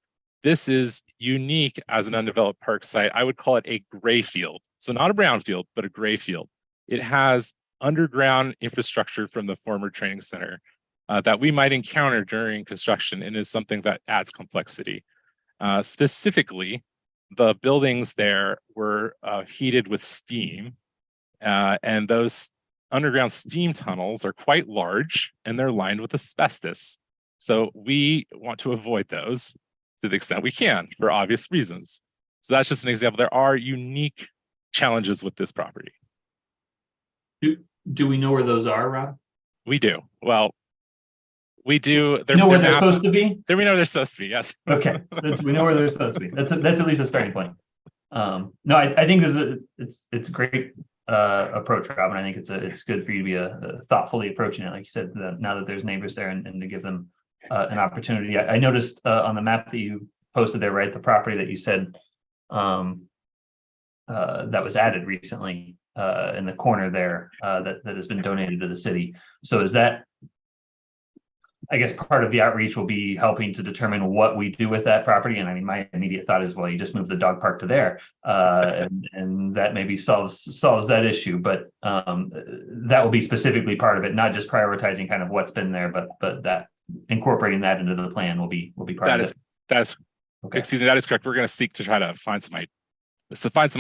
this is unique as an undeveloped park site. I would call it a gray field. So not a brown field, but a gray field. It has underground infrastructure from the former training center that we might encounter during construction, and is something that adds complexity. Specifically, the buildings there were heated with steam, and those underground steam tunnels are quite large, and they're lined with asbestos. So we want to avoid those to the extent we can for obvious reasons. So that's just an example. There are unique challenges with this property. Do we know where those are, Rob? We do. Well, we do. You know where they're supposed to be? We know they're supposed to be, yes. Okay, we know where they're supposed to be. That's at least a starting point. No, I think it's a great approach, Robin. I think it's good for you to be thoughtfully approaching it, like you said. Now that there's neighbors there, and to give them an opportunity. I noticed on the map that you posted there, right, the property that you said that was added recently in the corner there that has been donated to the city. So is that, I guess, part of the outreach will be helping to determine what we do with that property? And I mean, my immediate thought is, well, you just move the dog park to there, and that maybe solves that issue. But that will be specifically part of it, not just prioritizing kind of what's been there, but that incorporating that into the plan will be part of it. That's okay. Excuse me, that is correct. We're going to seek to try to find some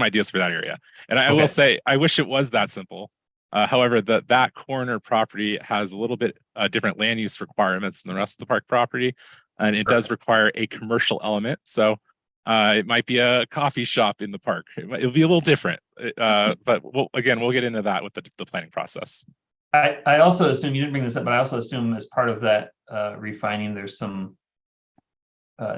ideas for that area. And I will say, I wish it was that simple. However, that corner property has a little bit different land use requirements than the rest of the park property, and it does require a commercial element. So it might be a coffee shop in the park. It'll be a little different, but we'll get into that with the planning process. I also assume, you didn't bring this up, but I also assume as part of that refining, there's some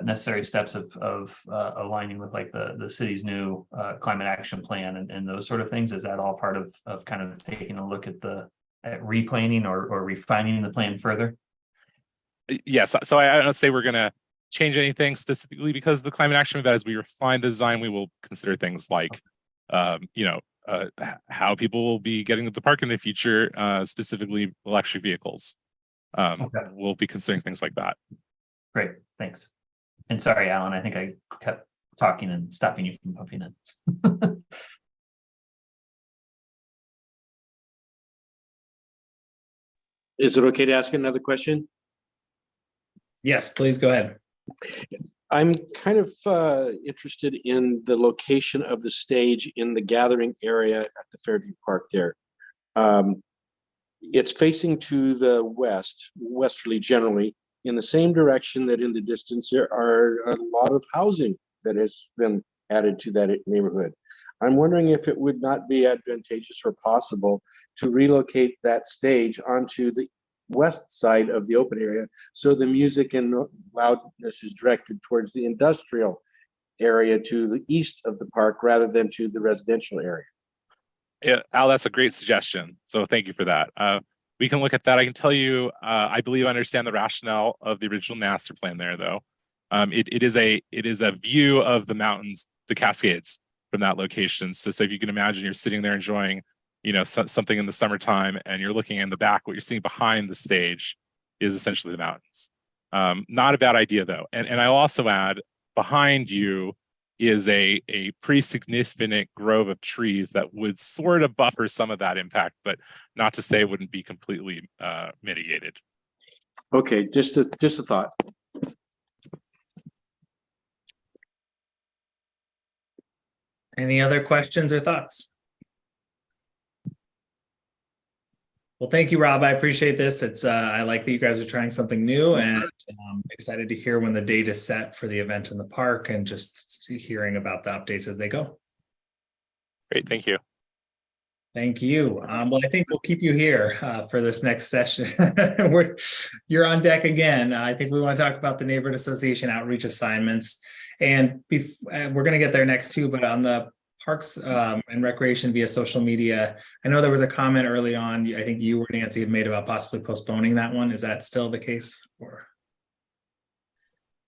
necessary steps of aligning with like the city's new climate action plan and those sort of things. Is that all part of kind of taking a look at replanning or refining the plan further? Yes. So I don't say we're going to change anything specifically because of the climate action, but as we refine the design, we will consider things like, how people will be getting to the park in the future, specifically electric vehicles. We'll be considering things like that. Great, thanks. And sorry, Alan, I think I kept talking and stopping you from pumping in. Is it okay to ask another question? Yes, please go ahead. I'm kind of interested in the location of the stage in the gathering area at the Fairview Park there. It's facing to the westerly generally, in the same direction that in the distance there are a lot of housing that has been added to that neighborhood. I'm wondering if it would not be advantageous or possible to relocate that stage onto the west side of the open area, so the music and loudness is directed towards the industrial area to the east of the park rather than to the residential area. Yeah, Al, that's a great suggestion. So thank you for that. We can look at that. I can tell you, I believe I understand the rationale of the original master plan there, though. It is a view of the mountains, the Cascades, from that location. So if you can imagine, you're sitting there enjoying, something in the summertime, and you're looking in the back. What you're seeing behind the stage is essentially the mountains. Not a bad idea, though. And I'll also add, behind you is a pretty significant grove of trees that would sort of buffer some of that impact, but not to say it wouldn't be completely mitigated. Okay, just a thought. Any other questions or thoughts? Well, thank you, Rob. I appreciate this. I like that you guys are trying something new, and I'm excited to hear when the date is set for the event in the park and just hearing about the updates as they go. Great, thank you. Thank you. Well, I think we'll keep you here for this next session. You're on deck again. I think we want to talk about the neighborhood association outreach assignments, and we're going to get there next too, but on the Parks and Recreation via social media, I know there was a comment early on, I think you or Nancy had made about possibly postponing that one. Is that still the case? Or?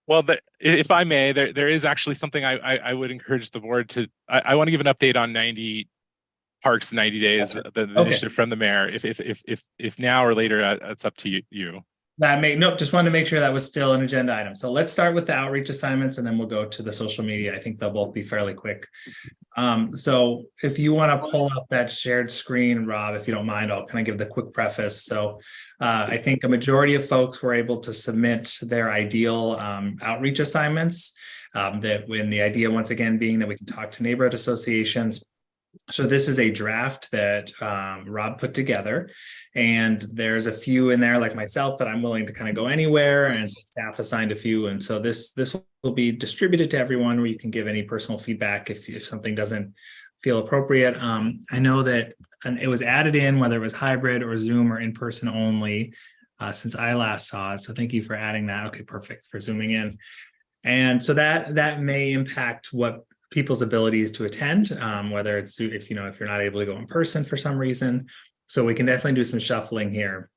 Well, if I may, there is actually something I would encourage the board to, I want to give an update on 90 Parks 90 days, the initiative from the mayor. If now or later, it's up to you. Just wanted to make sure that was still an agenda item. So let's start with the outreach assignments, and then we'll go to the social media. I think they'll both be fairly quick. So if you want to pull up that shared screen, Rob, if you don't mind, I'll kind of give the quick preface. So I think a majority of folks were able to submit their ideal outreach assignments. That when the idea, once again, being that we can talk to neighborhood associations So this is a draft that Rob put together, and there's a few in there like myself that I'm willing to kind of go anywhere, and staff assigned a few. And so this will be distributed to everyone where you can give any personal feedback if something doesn't feel appropriate. I know that it was added in whether it was hybrid or Zoom or in person only since I last saw it. So thank you for adding that. Okay, perfect, for zooming in. And so that may impact what people's abilities to attend, whether it's if you're not able to go in person for some reason. So we can definitely do some shuffling here.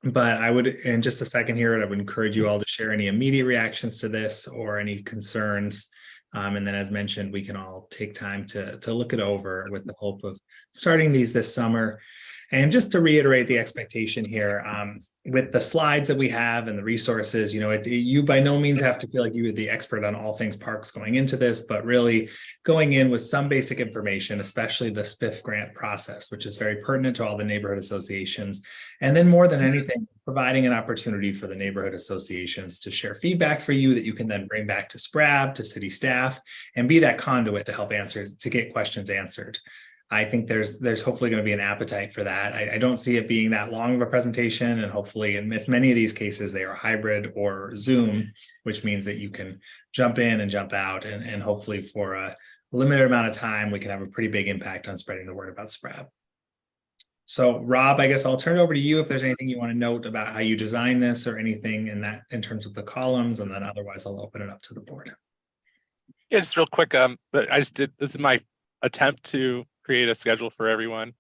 But I would, in just a second here, I would encourage you all to share any immediate reactions to this or any concerns. And then, as mentioned, we can all take time to look it over with the hope of starting these this summer. And just to reiterate the expectation here, with the slides that we have and the resources, you by no means have to feel like you are the expert on all things parks going into this, but really going in with some basic information, especially the SPIF grant process, which is very pertinent to all the neighborhood associations. And then more than anything, providing an opportunity for the neighborhood associations to share feedback for you that you can then bring back to SPRAB, to city staff, and be that conduit to help to get questions answered. I think there's hopefully going to be an appetite for that. I don't see it being that long of a presentation, and hopefully in many of these cases, they are hybrid or Zoom, which means that you can jump in and jump out, and hopefully for a limited amount of time, we can have a pretty big impact on spreading the word about SPRAB. So Rob, I guess I'll turn it over to you if there's anything you want to note about how you design this or anything in terms of the columns, and then otherwise I'll open it up to the board. Yeah, just real quick. But this is my attempt to create a schedule for everyone.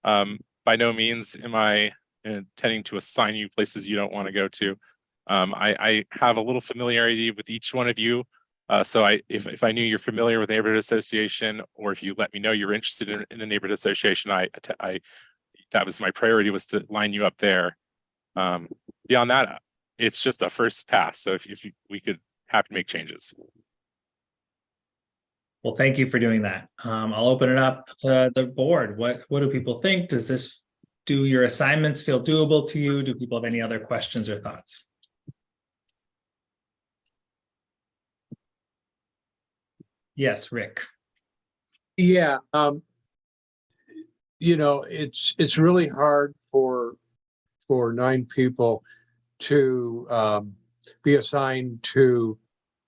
By no means am I intending to assign you places you don't want to go to. I have a little familiarity with each one of you. So if I knew you're familiar with neighborhood association, or if you let me know you're interested in a neighborhood association, that was my priority, was to line you up there. Beyond that, it's just a first pass. So if we could happy to make changes. Well, thank you for doing that. I'll open it up to the board. What do people think? Do your assignments feel doable to you? Do people have any other questions or thoughts? Yes, Rick. Yeah, it's really hard for 9 people to be assigned to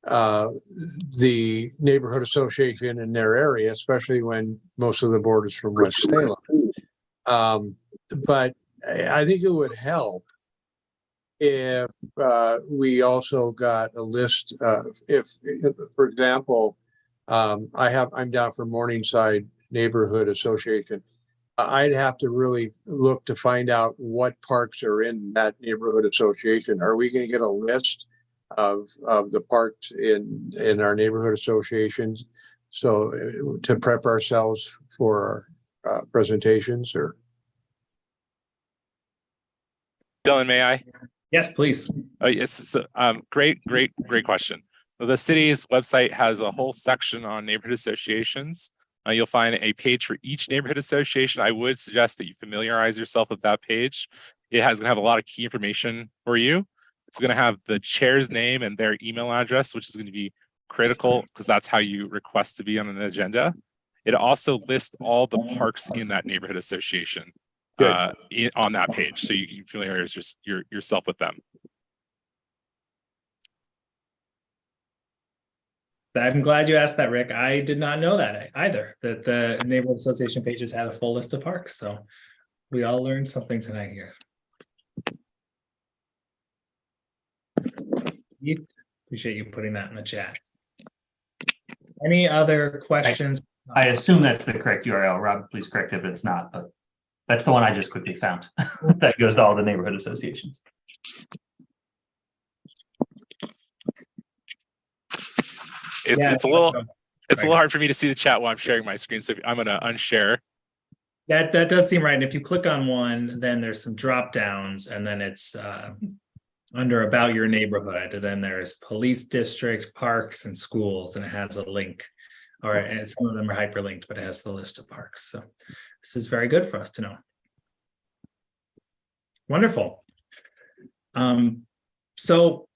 the neighborhood association in their area, especially when most of the board is from West Salem. But I think it would help if we also got a list of, if for example, I'm down for Morningside Neighborhood Association. I'd have to really look to find out what parks are in that neighborhood association. Are we going to get a list of the parks in our neighborhood associations, so to prep ourselves for our presentations? Or Dylan, may I? Yes, please. Oh, yes. So, great question. So the city's website has a whole section on neighborhood associations. You'll find a page for each neighborhood association. I would suggest that you familiarize yourself with that page. It has going to have a lot of key information for you. It's going to have the chair's name and their email address, which is going to be critical because that's how you request to be on an agenda. It also lists all the parks in that neighborhood association on that page, so you can familiarize yourself with them. I'm glad you asked that, Rick. I did not know that either, that the neighborhood association pages had a full list of parks. So we all learned something tonight here. Appreciate you putting that in the chat. Any other questions? I assume that's the correct URL. Rob, please correct it if it's not, but that's the one I just quickly found. That goes to all the neighborhood associations. It's a little hard for me to see the chat while I'm sharing my screen, so I'm going to unshare. That does seem right. And if you click on one, then there's some drop downs, and then it's under about your neighborhood. And then there's police district, parks, and schools, and it has a link. And some of them are hyperlinked, but it has the list of parks. So this is very good for us to know. Wonderful. So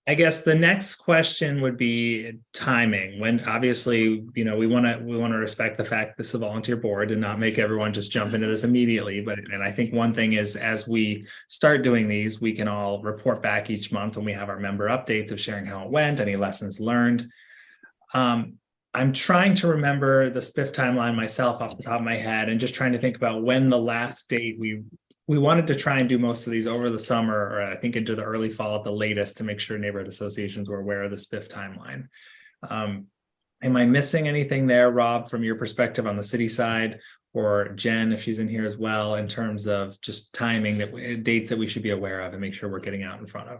I guess the next question would be timing. When obviously, we want to respect the fact this is a volunteer board and not make everyone just jump into this immediately. And I think one thing is, as we start doing these, we can all report back each month when we have our member updates of sharing how it went, any lessons learned. I'm trying to remember the SPIF timeline myself off the top of my head, and just trying to think about when the last date we wanted to try and do most of these over the summer, or I think into the early fall at the latest, to make sure neighborhood associations were aware of the SPIF timeline. Am I missing anything there, Rob, from your perspective on the city side, or Jen, if she's in here as well, in terms of just timing, dates that we should be aware of and make sure we're getting out in front of?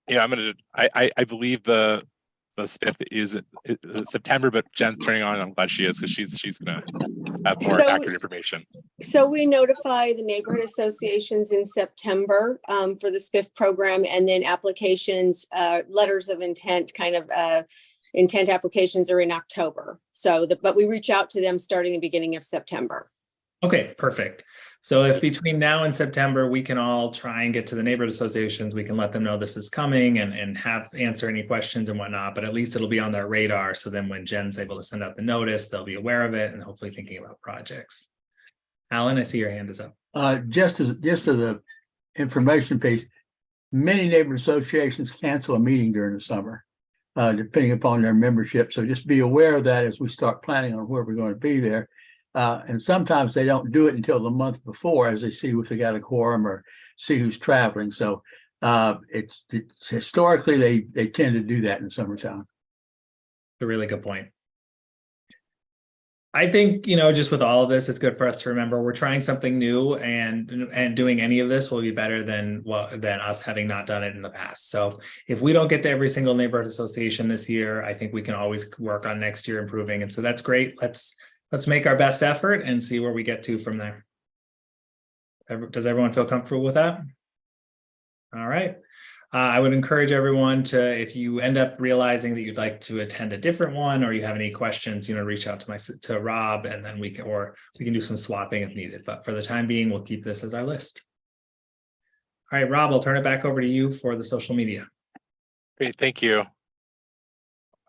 Yeah, I believe the SPIF is September, but Jen's turning on. I'm glad she is, because she's gonna have more accurate information. So we notify the neighborhood associations in September for the SPIF program, and then applications, letters of intent, intent applications are in October. But we reach out to them starting the beginning of September. Okay, perfect. So if between now and September, we can all try and get to the neighborhood associations, we can let them know this is coming and answer any questions and whatnot, but at least it'll be on their radar. So then when Jen's able to send out the notice, they'll be aware of it and hopefully thinking about projects. Alan, I see your hand is up. Just as the information piece, many neighborhood associations cancel a meeting during the summer, depending upon their membership. So just be aware of that as we start planning on where we're going to be there. And sometimes they don't do it until the month before, as they see if they got a quorum or see who's traveling. So it's historically they tend to do that in summertime. A really good point. I think, just with all of this, it's good for us to remember we're trying something new, and doing any of this will be better than us having not done it in the past. So if we don't get to every single neighborhood association this year, I think we can always work on next year improving. And so that's great. Let's make our best effort and see where we get to from there. Does everyone feel comfortable with that? All right. I would encourage everyone to, if you end up realizing that you'd like to attend a different one, or you have any questions, reach out to Rob, and then we can do some swapping if needed. But for the time being, we'll keep this as our list. All right, Rob, I'll turn it back over to you for the social media. Great, thank you.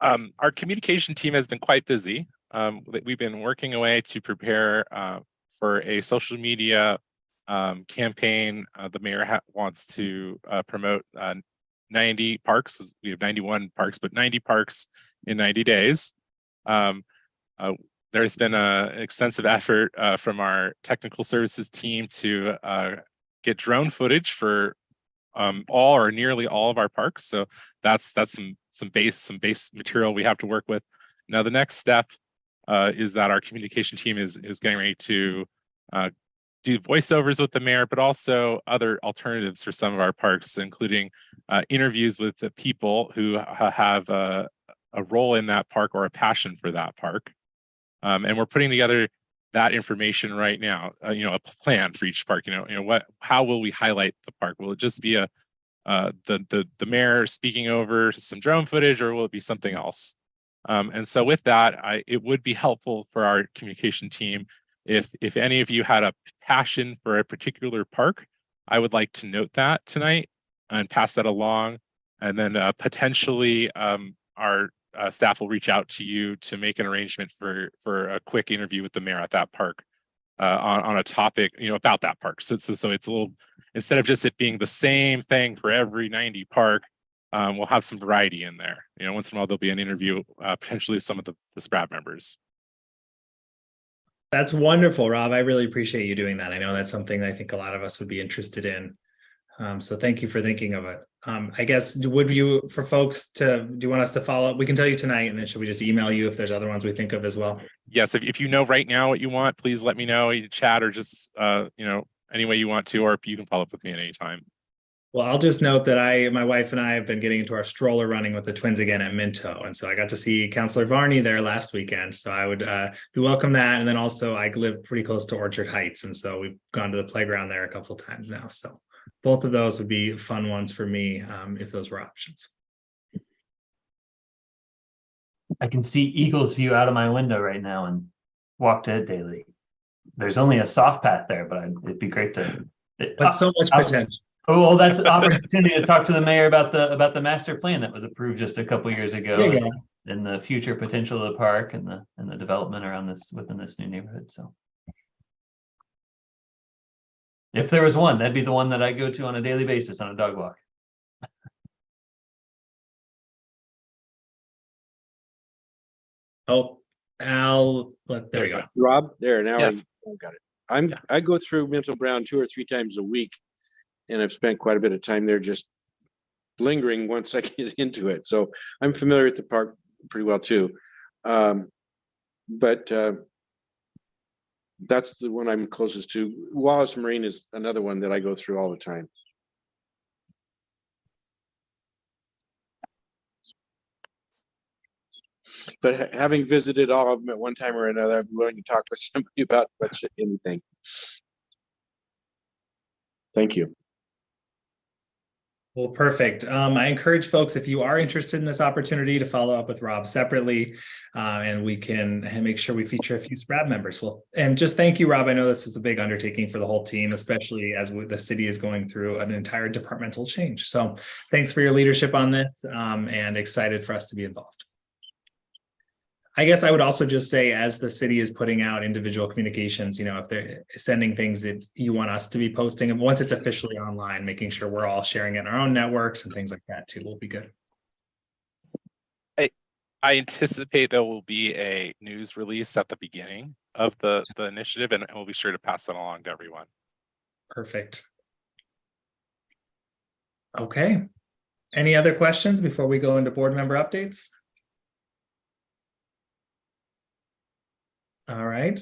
Our communication team has been quite busy. We've been working away to prepare for a social media campaign. The mayor wants to promote 90 parks. We have 91 parks, but 90 parks in 90 days. There's been an extensive effort from our technical services team to get drone footage for all or nearly all of our parks. So that's some base material we have to work with. Now the next step is that our communication team is getting ready to do voiceovers with the mayor, but also other alternatives for some of our parks, including interviews with the people who have a role in that park or a passion for that park. And we're putting together that information right now, a plan for each park. How will we highlight the park? Will it just be the mayor speaking over some drone footage, or will it be something else? And so with that, it would be helpful for our communication team if any of you had a passion for a particular park. I would like to note that tonight and pass that along, and then potentially our staff will reach out to you to make an arrangement for a quick interview with the mayor at that park on a topic about that park. So it's a little, instead of just it being the same thing for every 90 park, we'll have some variety in there. Once in a while there'll be an interview, potentially some of the SPRAB members. That's wonderful, Rob. I really appreciate you doing that. I know that's something I think a lot of us would be interested in. So thank you for thinking of it. I guess, do you want us to follow up? We can tell you tonight, and then should we just email you if there's other ones we think of as well? Yes, if you know right now what you want, please let me know. You chat, or just any way you want to, or you can follow up with me at any time. Well, I'll just note that my wife and I have been getting into our stroller running with the twins again at Minto. And so I got to see Councilor Varney there last weekend. So I would welcome that. And then also I live pretty close to Orchard Heights. And so we've gone to the playground there a couple of times now. So both of those would be fun ones for me if those were options. I can see Eagles View out of my window right now and walk to it daily. There's only a soft path there, but it'd be great to. But so much potential. Oh, well, that's an opportunity to talk to the mayor about the master plan that was approved just a couple years ago. There you go. And the future potential of the park and the development around this within this new neighborhood. So if there was one, that'd be the one that I go to on a daily basis on a dog walk. Oh, Al, there you go. Rob, there, now Yes. I got it. Yeah. I go through Mental Brown 2 or 3 times a week, and I've spent quite a bit of time there just lingering once I get into it. So I'm familiar with the park pretty well too. But that's the one I'm closest to. Wallace Marine is another one that I go through all the time. But having visited all of them at one time or another, I'm willing to talk with somebody about anything. Thank you. Well, perfect. I encourage folks, if you are interested in this opportunity, to follow up with Rob separately, and we can make sure we feature a few SPRAB members. Well, and just thank you, Rob. I know this is a big undertaking for the whole team, especially as the city is going through an entire departmental change. So thanks for your leadership on this, and excited for us to be involved. I guess I would also just say, as the city is putting out individual communications, if they're sending things that you want us to be posting, and once it's officially online, making sure we're all sharing it in our own networks and things like that too will be good. I anticipate there will be a news release at the beginning of the initiative, and we'll be sure to pass that along to everyone. Perfect. Okay. Any other questions before we go into board member updates? All right.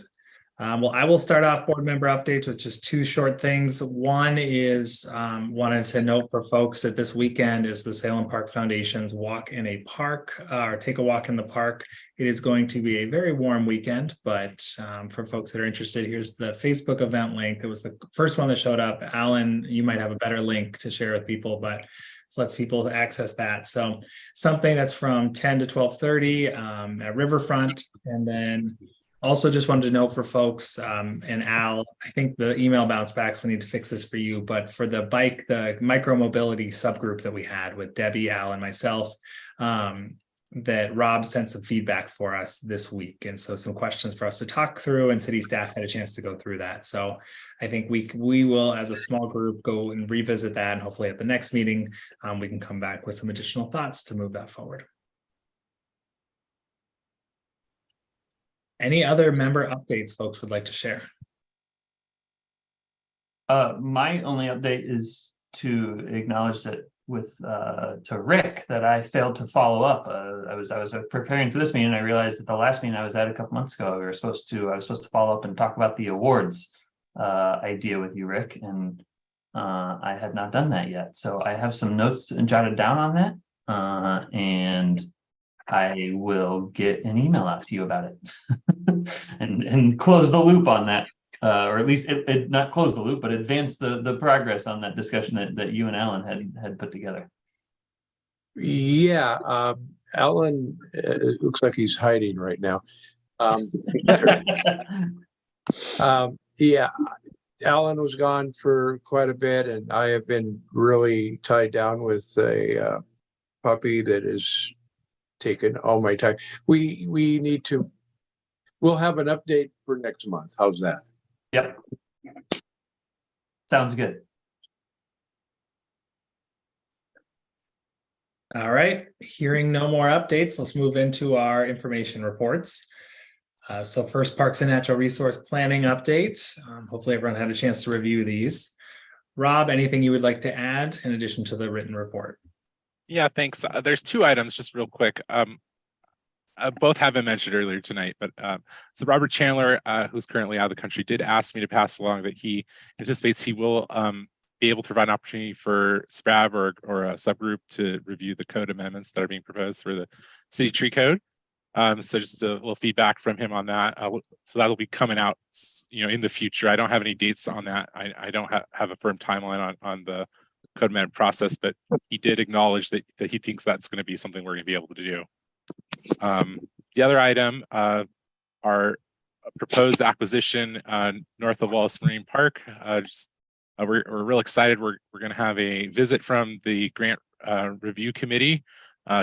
Well, I will start off board member updates with just 2 short things. One is wanted to note for folks that this weekend is the Salem Park Foundation's Walk in a Park, or Take a Walk in the Park. It is going to be a very warm weekend, but for folks that are interested, here's the Facebook event link. It was the first one that showed up. Alan, you might have a better link to share with people, but this lets people access that. So something that's from 10 to 12:30 at Riverfront, and then also just wanted to note for folks, and Al, I think the email bounce backs, we need to fix this for you, but for the micro mobility subgroup that we had with Debbie, Al, and myself, that Rob sent some feedback for us this week. And so some questions for us to talk through, and city staff had a chance to go through that. So I think we will, as a small group, go and revisit that. And hopefully at the next meeting, we can come back with some additional thoughts to move that forward. Any other member updates folks would like to share? My only update is to acknowledge that to Rick that I failed to follow up. I was preparing for this meeting, and I realized that the last meeting I was at a couple months ago, I was supposed to follow up and talk about the awards idea with you, Rick, and I had not done that yet. So I have some notes jotted down on that, and I will get an email out to you about it and close the loop on that, or at least it not close the loop, but advance the progress on that discussion that you and Alan had put together. Yeah, Alan, it looks like he's hiding right now. Yeah, Alan was gone for quite a bit, and I have been really tied down with a puppy that is taken all my time. We'll have an update for next month. How's that? Yep. Sounds good. All right, hearing no more updates, let's move into our information reports. So first, Parks and Natural Resource Planning update. Hopefully everyone had a chance to review these. Rob, anything you would like to add in addition to the written report? Yeah, thanks. There's 2 items just real quick. Both have been mentioned earlier tonight, but so Robert Chandler, who's currently out of the country, did ask me to pass along that he anticipates he will be able to provide an opportunity for SPRAB or a subgroup to review the code amendments that are being proposed for the city tree code. So just a little feedback from him on that. So that'll be coming out, in the future. I don't have any dates on that. I don't have a firm timeline on the code amendment process, but he did acknowledge that he thinks that's going to be something we're going to be able to do. The other item, our proposed acquisition north of Wallace Marine Park. Just we're real excited. We're going to have a visit from the grant review committee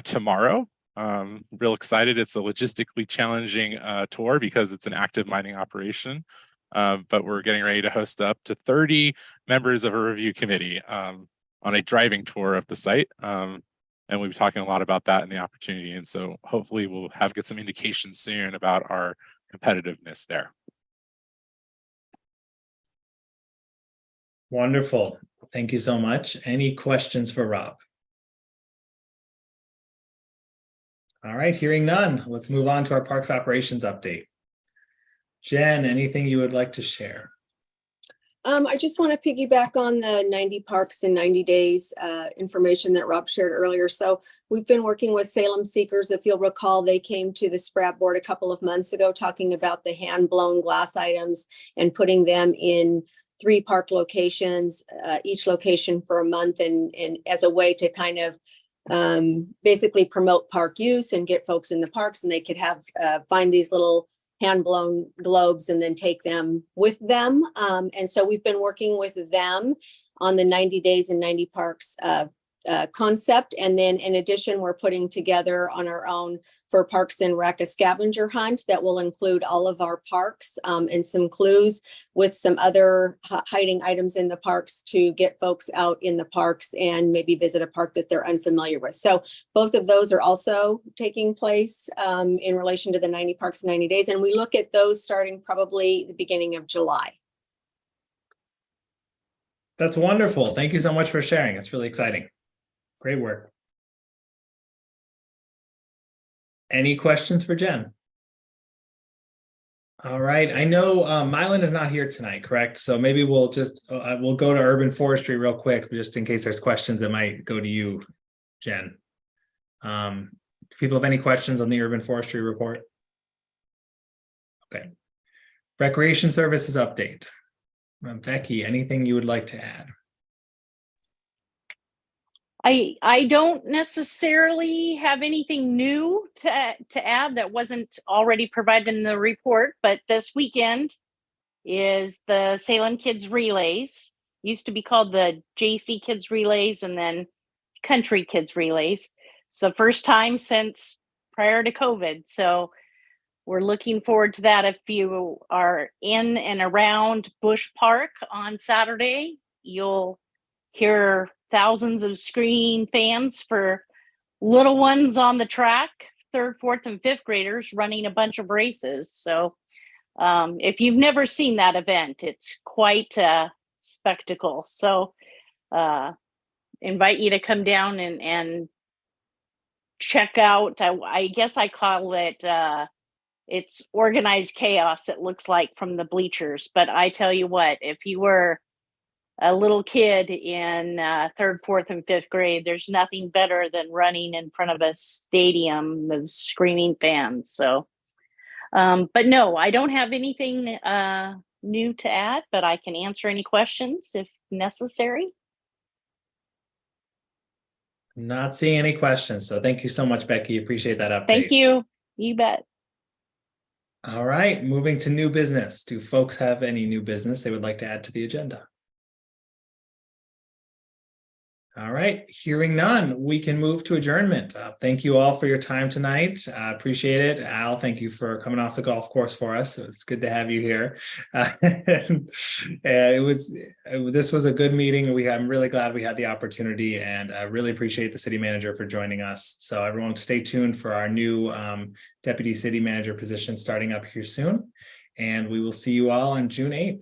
tomorrow. Real excited. It's a logistically challenging tour because it's an active mining operation. But we're getting ready to host up to 30 members of a review committee on a driving tour of the site. And we'll be talking a lot about that and the opportunity. And so hopefully we'll get some indications soon about our competitiveness there. Wonderful. Thank you so much. Any questions for Rob? All right, hearing none, let's move on to our parks operations update. Jen, anything you would like to share? I just want to piggyback on the 90 parks in 90 days information that Rob shared earlier. So we've been working with Salem Seekers. If you'll recall, they came to the Sprat board a couple of months ago talking about the hand-blown glass items and putting them in 3 park locations, each location for a month, and as a way to kind of basically promote park use and get folks in the parks, and they could have find these little hand-blown globes and then take them with them. And so we've been working with them on the 90 days and 90 parks concept. And then in addition, we're putting together on our own for Parks and Rec a scavenger hunt that will include all of our parks and some clues with some other hiding items in the parks to get folks out in the parks and maybe visit a park that they're unfamiliar with. So both of those are also taking place in relation to the 90 parks in 90 days. And we look at those starting probably the beginning of July. That's wonderful. Thank you so much for sharing. It's really exciting. Great work. Any questions for Jen? All right. I know Mylan is not here tonight, correct? So maybe we'll just we'll go to urban forestry real quick, just in case there's questions that might go to you, Jen. Do people have any questions on the urban forestry report? Okay. Recreation services update. Becky, anything you would like to add? I don't necessarily have anything new to add that wasn't already provided in the report, but this weekend is the Salem Kids Relays. Used to be called the JC Kids Relays and then Country Kids Relays. It's the first time since prior to COVID. So we're looking forward to that. If you are in and around Bush Park on Saturday, you'll hear thousands of screaming fans for little ones on the track, 3rd, 4th, and 5th graders running a bunch of races. So if you've never seen that event, it's quite a spectacle. So invite you to come down and check out, I guess I call it, it's organized chaos, it looks like, from the bleachers. But I tell you what, if you were a little kid in 3rd, 4th, and 5th grade, there's nothing better than running in front of a stadium of screaming fans. So, but no, I don't have anything new to add, but I can answer any questions if necessary. Not seeing any questions. So thank you so much, Becky. Appreciate that update. Thank you. You bet. All right, moving to new business. Do folks have any new business they would like to add to the agenda? All right, hearing none, we can move to adjournment. Thank you all for your time tonight. Appreciate it. Al, thank you for coming off the golf course for us. It's good to have you here. This was a good meeting. I'm really glad we had the opportunity, and I really appreciate the city manager for joining us. So everyone stay tuned for our new deputy city manager position starting up here soon. And we will see you all on June 8th.